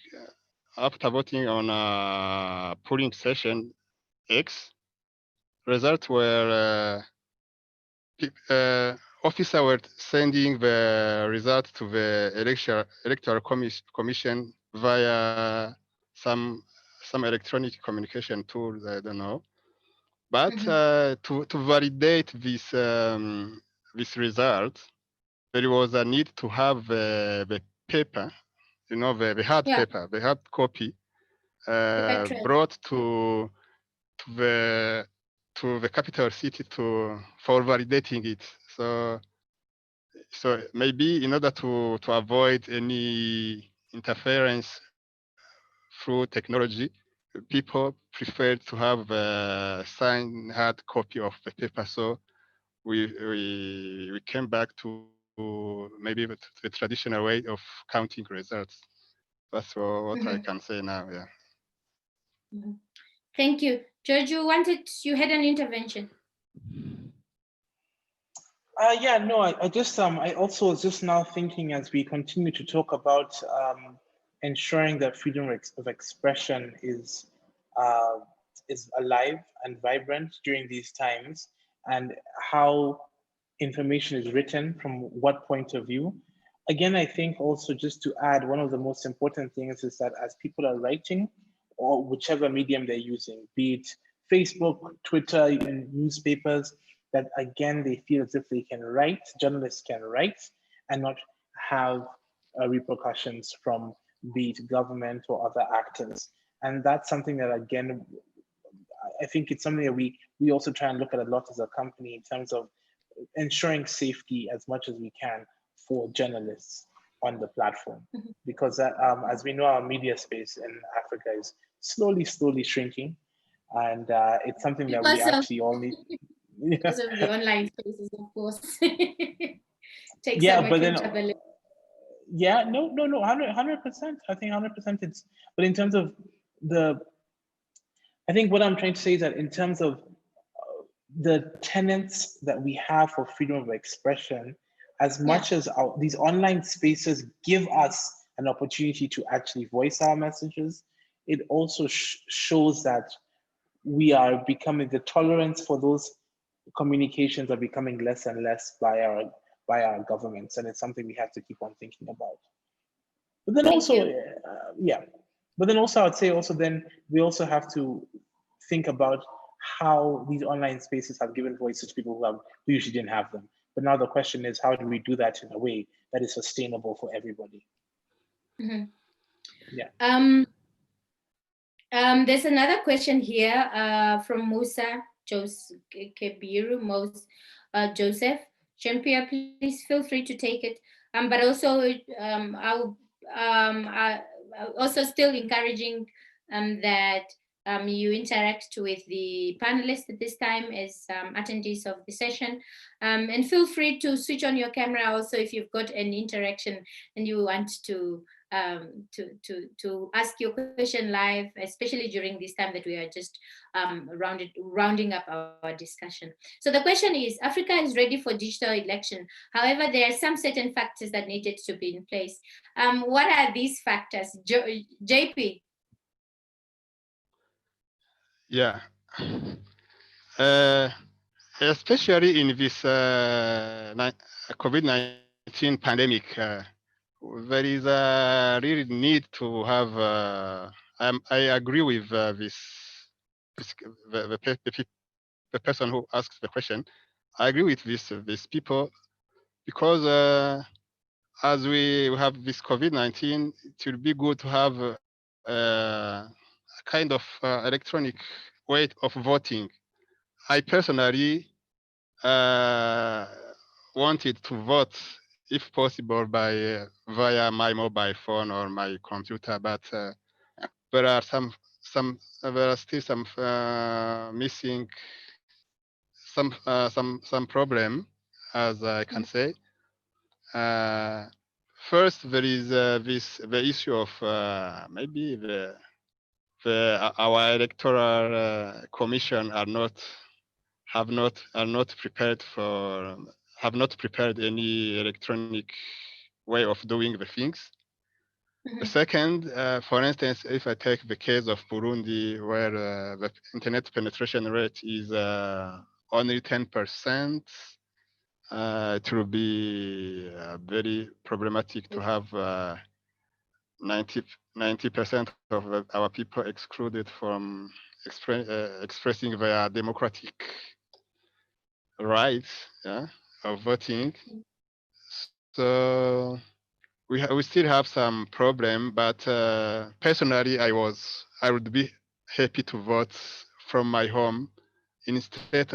on polling session X, results were officers were sending the results to the electoral commission via some electronic communication tool. I don't know, but to validate this result, there was a need to have the paper, you know, the hard Yeah, paper, the hard copy, paper trail. brought to the capital city for validating it. So maybe in order to avoid any interference through technology, people preferred to have a signed hard copy of the paper. So we came back to maybe the traditional way of counting results. That's what I can say now. Yeah. Thank you. George, you had an intervention. Yeah, no, I just I also was just now thinking as we continue to talk about ensuring that freedom of expression is alive and vibrant during these times, and how information is written from what point of view. Again, I think also just to add, one of the most important things is that as people are writing, or whichever medium they're using, be it Facebook, Twitter, even newspapers, that again, they feel as if they can write, journalists can write and not have repercussions from be it government or other actors. And that's something that, again, I think it's something that we also try and look at a lot as a company in terms of ensuring safety as much as we can for journalists on the platform. Because as we know, our media space in Africa is slowly shrinking. And it's something that we actually all need. Because of the online spaces, of course. Take Yeah, some but then accountability. yeah, no, 100%. I think 100% it's, but in terms of I think what I'm trying to say is that in terms of the tenets that we have for freedom of expression, as much as these online spaces give us an opportunity to actually voice our messages, it also shows that we are becoming, the tolerance for those communications are becoming less and less by our governments, and it's something we have to keep on thinking about. But then also, yeah. But then also, I'd say also then we also have to think about how these online spaces have given voice to people who usually didn't have them. But now the question is, how do we do that in a way that is sustainable for everybody? Yeah. There's another question here from Musa Kebiru, Joseph Champia. Please feel free to take it. But also, I also still encouraging that you interact with the panelists at this time as attendees of the session, and feel free to switch on your camera also if you've got an interaction and you want to ask your question live, especially during this time that we are just rounding up our discussion. So the question is, Africa is ready for digital election. However, there are some certain factors that needed to be in place. What are these factors? JP? Yeah. Especially in this COVID-19 pandemic, there is a real need to have. I agree with the person who asks the question. I agree with these people because as we have this COVID-19, it will be good to have a kind of electronic way of voting. I personally wanted to vote, if possible, by via my mobile phone or my computer, but there are still some missing some problem, as I can say. First, there is the issue of maybe our electoral commission are not prepared for have not prepared any electronic way of doing the things. The second, for instance, if I take the case of Burundi, where the internet penetration rate is only 10%, it will be very problematic to have 90% of our people excluded from expressing their democratic rights, yeah, of voting. So we still have some problem, but personally, I would be happy to vote from my home instead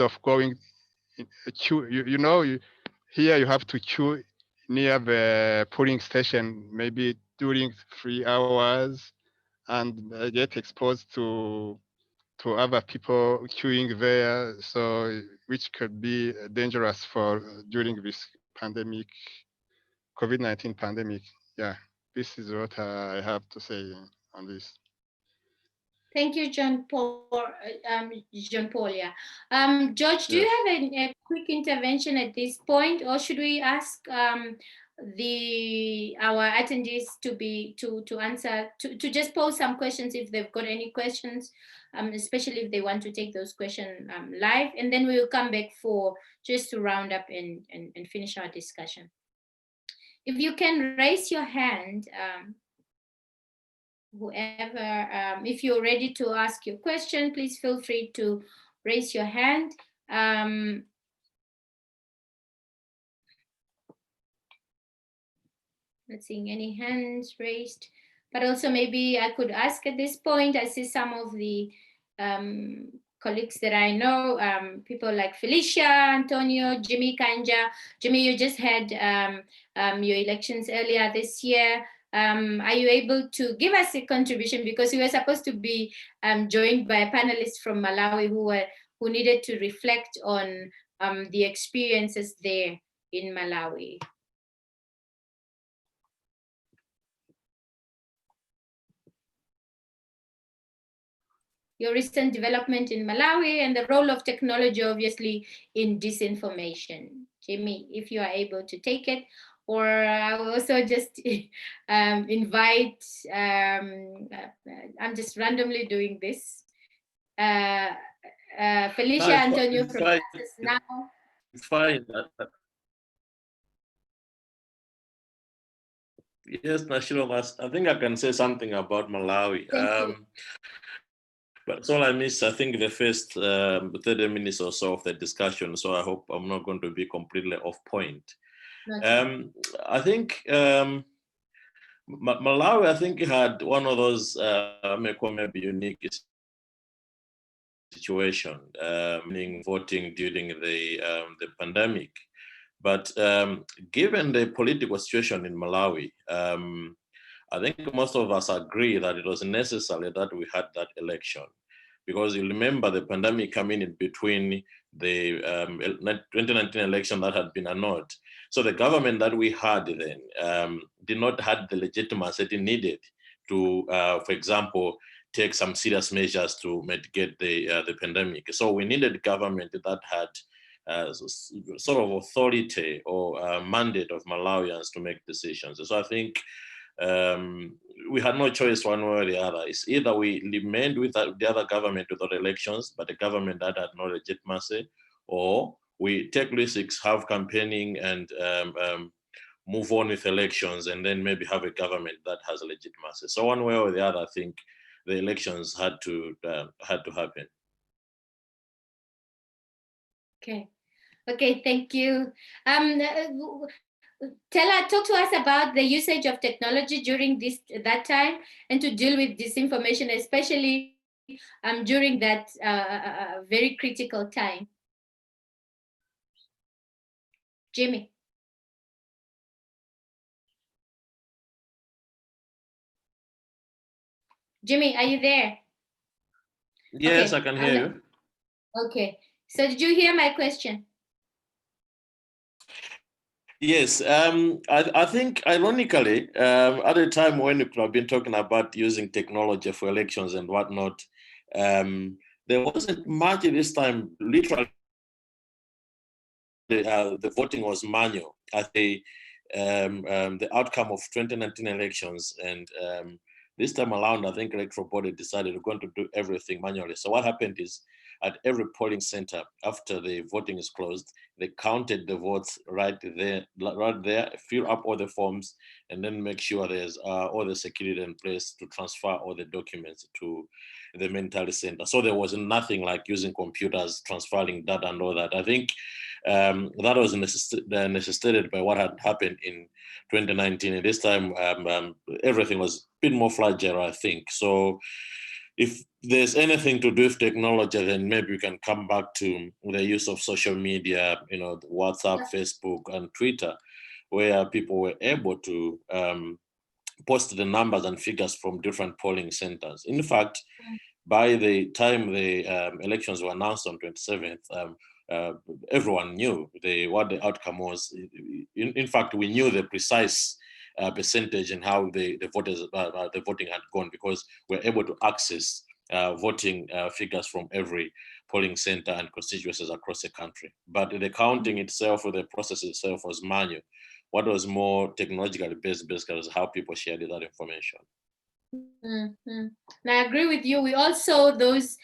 of going queue. Here you have to queue near the polling station, maybe during 3 hours, and get exposed to other people queuing there, so which could be dangerous for during this pandemic, COVID-19 pandemic. Yeah, this is what I have to say on this. Thank you, John Paul. Yeah. George, do you have a quick intervention at this point, or should we ask our attendees to answer to just pose some questions if they've got any questions, especially if they want to take those questions live, and then we will come back for just to round up and finish our discussion. If you can raise your hand. Whoever, if you're ready to ask your question, please feel free to raise your hand. Not seeing any hands raised, but also maybe I could ask at this point. I see some of the colleagues that I know, people like Felicia, Antonio, Jimmy Kanja. Jimmy, you just had your elections earlier this year. Are you able to give us a contribution, because we were supposed to be joined by a panelist from Malawi who needed to reflect on the experiences there in Malawi. Your recent development in Malawi and the role of technology, obviously, in disinformation. Jimmy, if you are able to take it, or I will also just invite, I'm just randomly doing this. Felicia, Antonio from Texas now. It's fine. Yes, Nashilo, I think I can say something about Malawi. But all I missed, I think, the first 30 minutes or so of the discussion. So I hope I'm not going to be completely off point. I think Malawi, I think, had one of those maybe unique situation, meaning voting during the pandemic. But given the political situation in Malawi, I think most of us agree that it was necessary that we had that election, because you remember the pandemic coming in between the 2019 election that had been annulled. So the government that we had then did not have the legitimacy it needed to, for example, take some serious measures to mitigate the pandemic. So we needed a government that had sort of authority or mandate of Malawians to make decisions. So I think we had no choice one way or the other. It's either we remained with the other government without elections, but a government that had no legitimacy, or we take risks, have campaigning, and move on with elections, and then maybe have a government that has a legitimacy. So one way or the other, I think the elections had to happen. Okay, thank you. Talk to us about the usage of technology during that time, and to deal with disinformation, especially during that very critical time. Jimmy. Jimmy, are you there? Yes, okay. I can hear you. Okay. So did you hear my question? Yes, I think ironically, at a time when people have been talking about using technology for elections and whatnot, there wasn't much this time. Literally, the voting was manual at the outcome of 2019 elections, and this time around, I think electoral body decided we're going to do everything manually. So what happened is, at every polling center, after the voting is closed, they counted the votes right there, fill up all the forms, and then make sure there's all the security in place to transfer all the documents to the main tally center. So there was nothing like using computers, transferring data and all that. I think that was necessitated by what had happened in 2019. And this time, everything was a bit more fragile, I think. So if there's anything to do with technology, then maybe we can come back to the use of social media, WhatsApp, Facebook, and Twitter, where people were able to post the numbers and figures from different polling centers. In fact, by the time the elections were announced on 27th, everyone knew what the outcome was. In fact, we knew the precise percentage and how the voting had gone, because we're able to access voting figures from every polling center and constituencies across the country. But the counting itself, or the process itself, was manual. What was more technologically based basically was how people shared that information. Mm-hmm. And I agree with you. We all saw those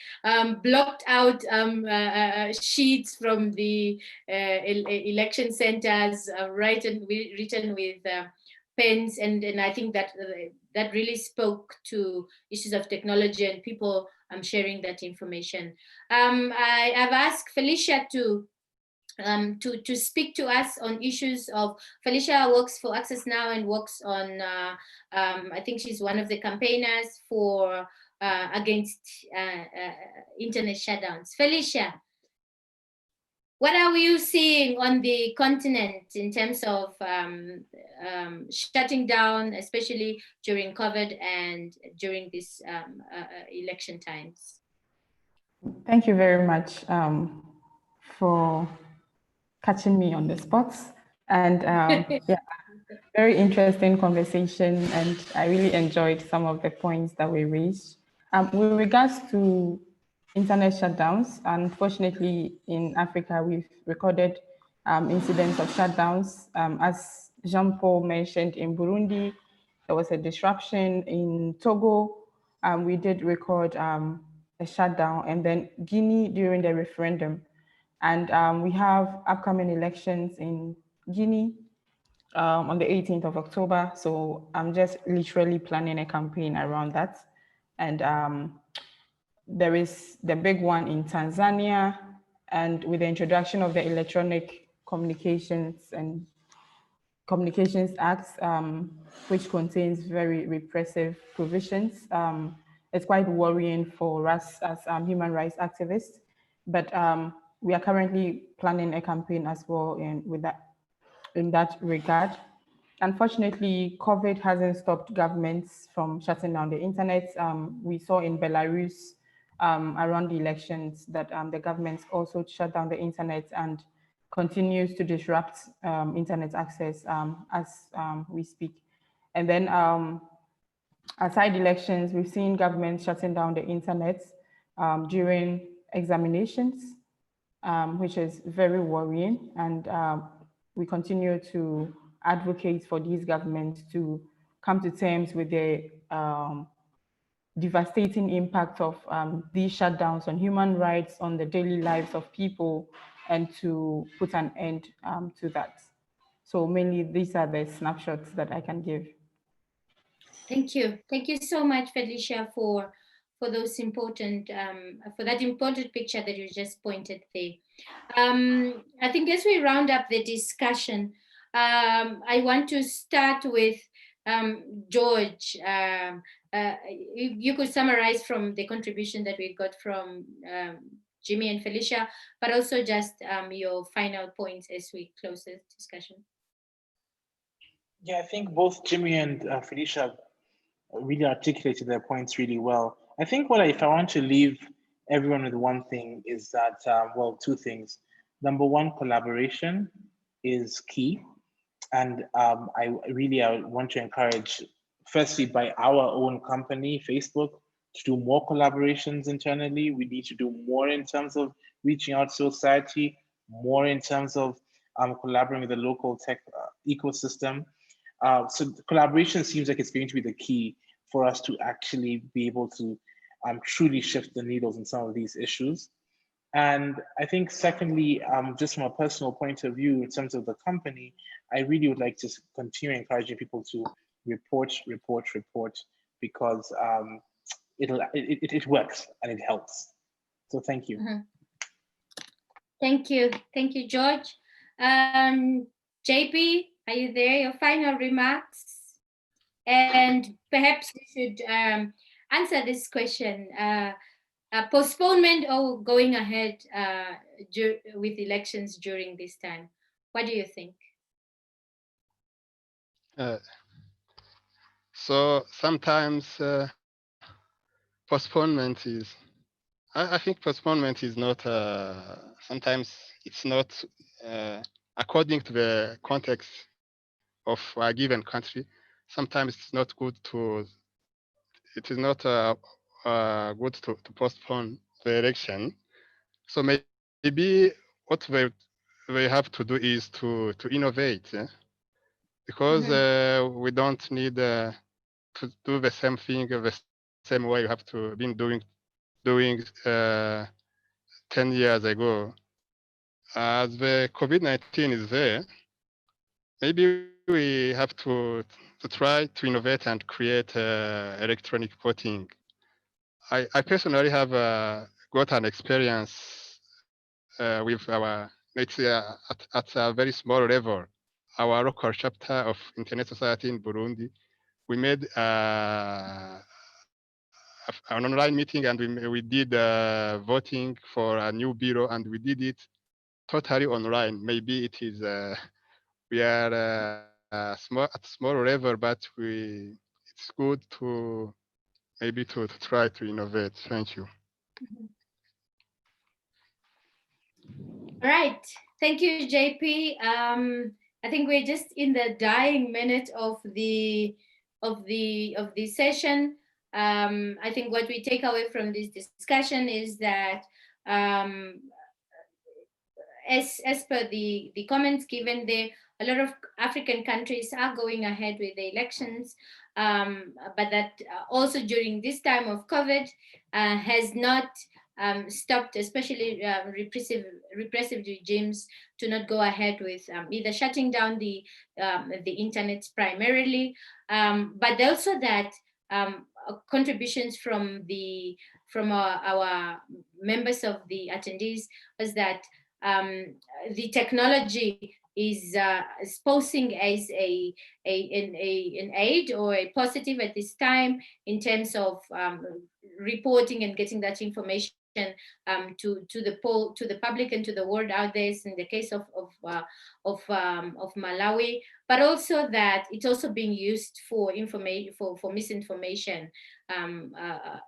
blocked out sheets from the election centers, written with pens, and I think that that really spoke to issues of technology and people sharing that information. I have asked Felicia to speak to us on issues of. Felicia works for Access Now and works on, I think she's one of the campaigners for against internet shutdowns. Felicia, what are you seeing on the continent in terms of shutting down, especially during COVID and during these election times? Thank you very much for catching me on the spot. And yeah, very interesting conversation, and I really enjoyed some of the points that we raised. With regards to internet shutdowns, unfortunately in Africa, we've recorded incidents of shutdowns. As Jean-Paul mentioned, in Burundi, there was a disruption. In Togo, we did record a shutdown, and then Guinea during the referendum. And we have upcoming elections in Guinea on the 18th of October. So I'm just literally planning a campaign around that. And there is the big one in Tanzania. And with the introduction of the Electronic Communications Act, which contains very repressive provisions, it's quite worrying for us as human rights activists. But we are currently planning a campaign as well in that regard. Unfortunately, COVID hasn't stopped governments from shutting down the internet. We saw in Belarus around the elections that the government also shut down the internet and continues to disrupt internet access as we speak. And then aside elections, we've seen governments shutting down the internet during examinations, which is very worrying. And we continue to advocate for these governments to come to terms with the devastating impact of these shutdowns on human rights, on the daily lives of people, and to put an end to that. So mainly these are the snapshots that I can give. Thank you. Thank you so much, Felicia, for those important, for that important picture that you just pointed there. I think as we round up the discussion, I want to start with George. You could summarize from the contribution that we got from Jimmy and Felicia, but also just your final points as we close the discussion. Yeah, I think both Jimmy and Felicia really articulated their points really well. I think if I want to leave everyone with one thing is that, well, two things. Number one, collaboration is key. And I want to encourage, firstly, by our own company, Facebook, to do more collaborations internally. We need to do more in terms of reaching out to society, more in terms of collaborating with the local tech ecosystem. So collaboration seems like it's going to be the key for us to actually be able to truly shift the needles in some of these issues. And I think secondly, just from a personal point of view, in terms of the company, I really would like to continue encouraging people to report, because it works and it helps. So thank you. Mm-hmm. Thank you, George. JP, are you there? Your final remarks? And perhaps we should answer this question. Postponement or going ahead with elections during this time? What do you think? So sometimes postponement is, I think postponement is not, sometimes it's not according to the context of a given country. Sometimes it's not good to, it is not good to postpone the election. So maybe what we have to do is to innovate, because we don't need to do the same thing the same way you have to been doing 10 years ago. As the COVID-19 is there, maybe we have to try to innovate and create electronic voting. I personally have got an experience with our, let's say, at a very small level, our local chapter of Internet Society in Burundi. We made an online meeting, and we did voting for a new bureau, and we did it totally online. Maybe it is we are at small level, but it's good to maybe to try to innovate. Thank you. All right, thank you, JP. I think we're just in the dying minute of the session. I think what we take away from this discussion is that as per the comments given there, a lot of African countries are going ahead with the elections, but that also during this time of COVID has not stopped, especially repressive regimes, to not go ahead with either shutting down the internet primarily, but also that contributions from our members of the attendees was that the technology is posing as an aid or a positive at this time in terms of reporting and getting that information to the public and to the world out there. In the case of Malawi, but also that it's also being used for information for misinformation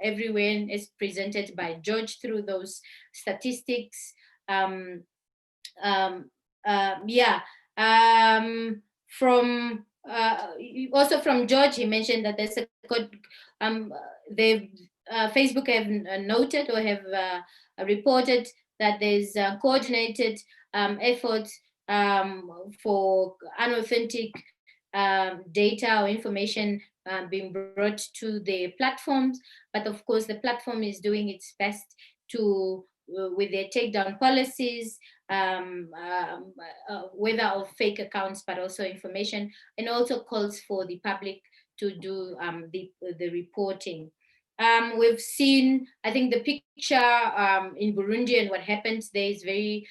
everywhere, as presented by George through those statistics. From also from George, he mentioned that there's a code. Facebook have noted or have reported that there's coordinated efforts for unauthentic data or information being brought to the platforms. But of course, the platform is doing its best to with their takedown policies, whether of fake accounts, but also information, and also calls for the public to do the reporting. We've seen, I think the picture in Burundi and what happens there is very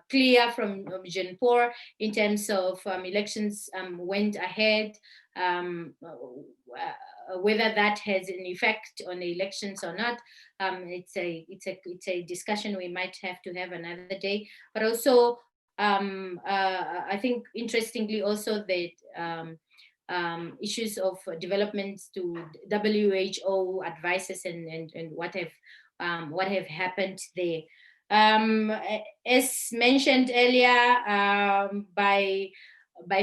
clear from Jean Paul in terms of elections went ahead, whether that has an effect on the elections or not. It's a discussion we might have to have another day. But also, I think interestingly also that issues of developments to WHO advices and what have happened there. As mentioned earlier by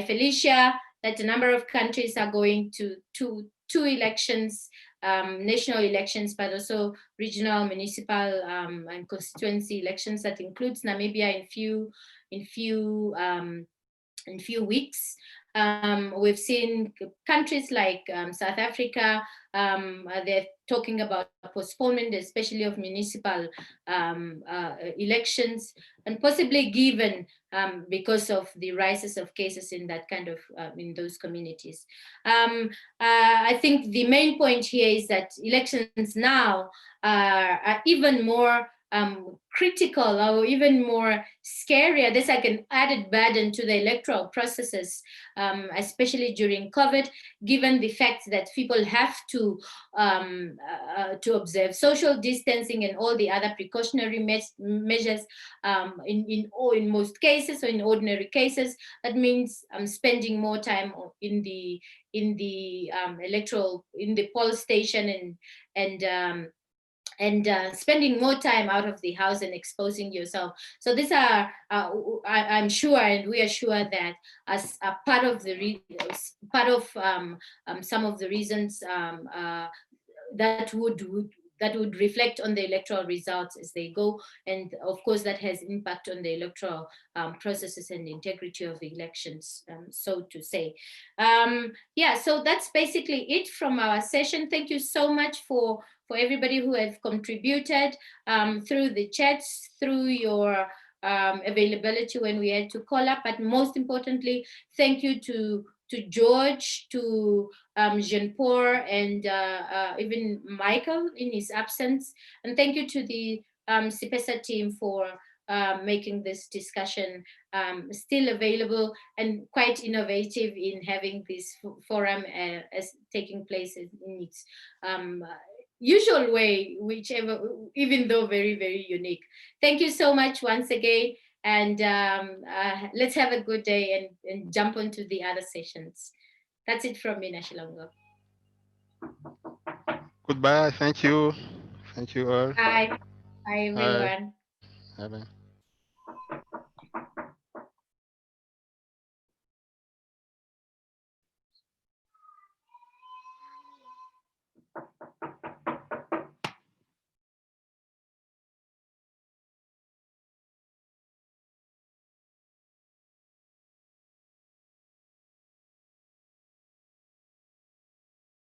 Felicia, that a number of countries are going to two elections, national elections, but also regional, municipal, and constituency elections. That includes Namibia in few weeks. We've seen countries like South Africa, they're talking about postponement, especially of municipal elections, and possibly given because of the rises of cases in that kind of, in those communities. I think the main point here is that elections now are even more critical or even more scarier. There's like an added burden to the electoral processes, especially during COVID, given the fact that people have to observe social distancing and all the other precautionary measures in most cases, or in ordinary cases. That means spending more time in the electoral, in the poll station, and spending more time out of the house and exposing yourself. So these are, I'm sure, and we are sure that as a part of the some of the reasons that would reflect on the electoral results as they go, and of course that has impact on the electoral processes and integrity of the elections, so to say. Yeah, so that's basically it from our session. Thank you so much for everybody who has contributed through the chats, through your availability when we had to call up, but most importantly, thank you to George, to Jean-Paul, and even Michael in his absence. And thank you to the CIPESA team for making this discussion still available and quite innovative in having this forum as taking place in its usual way, whichever, even though very, very unique. Thank you so much once again. And let's have a good day and jump onto the other sessions. That's it from me, Nashilongo. Goodbye. Thank you. Thank you all. Bye. Bye, everyone. Bye. Bye.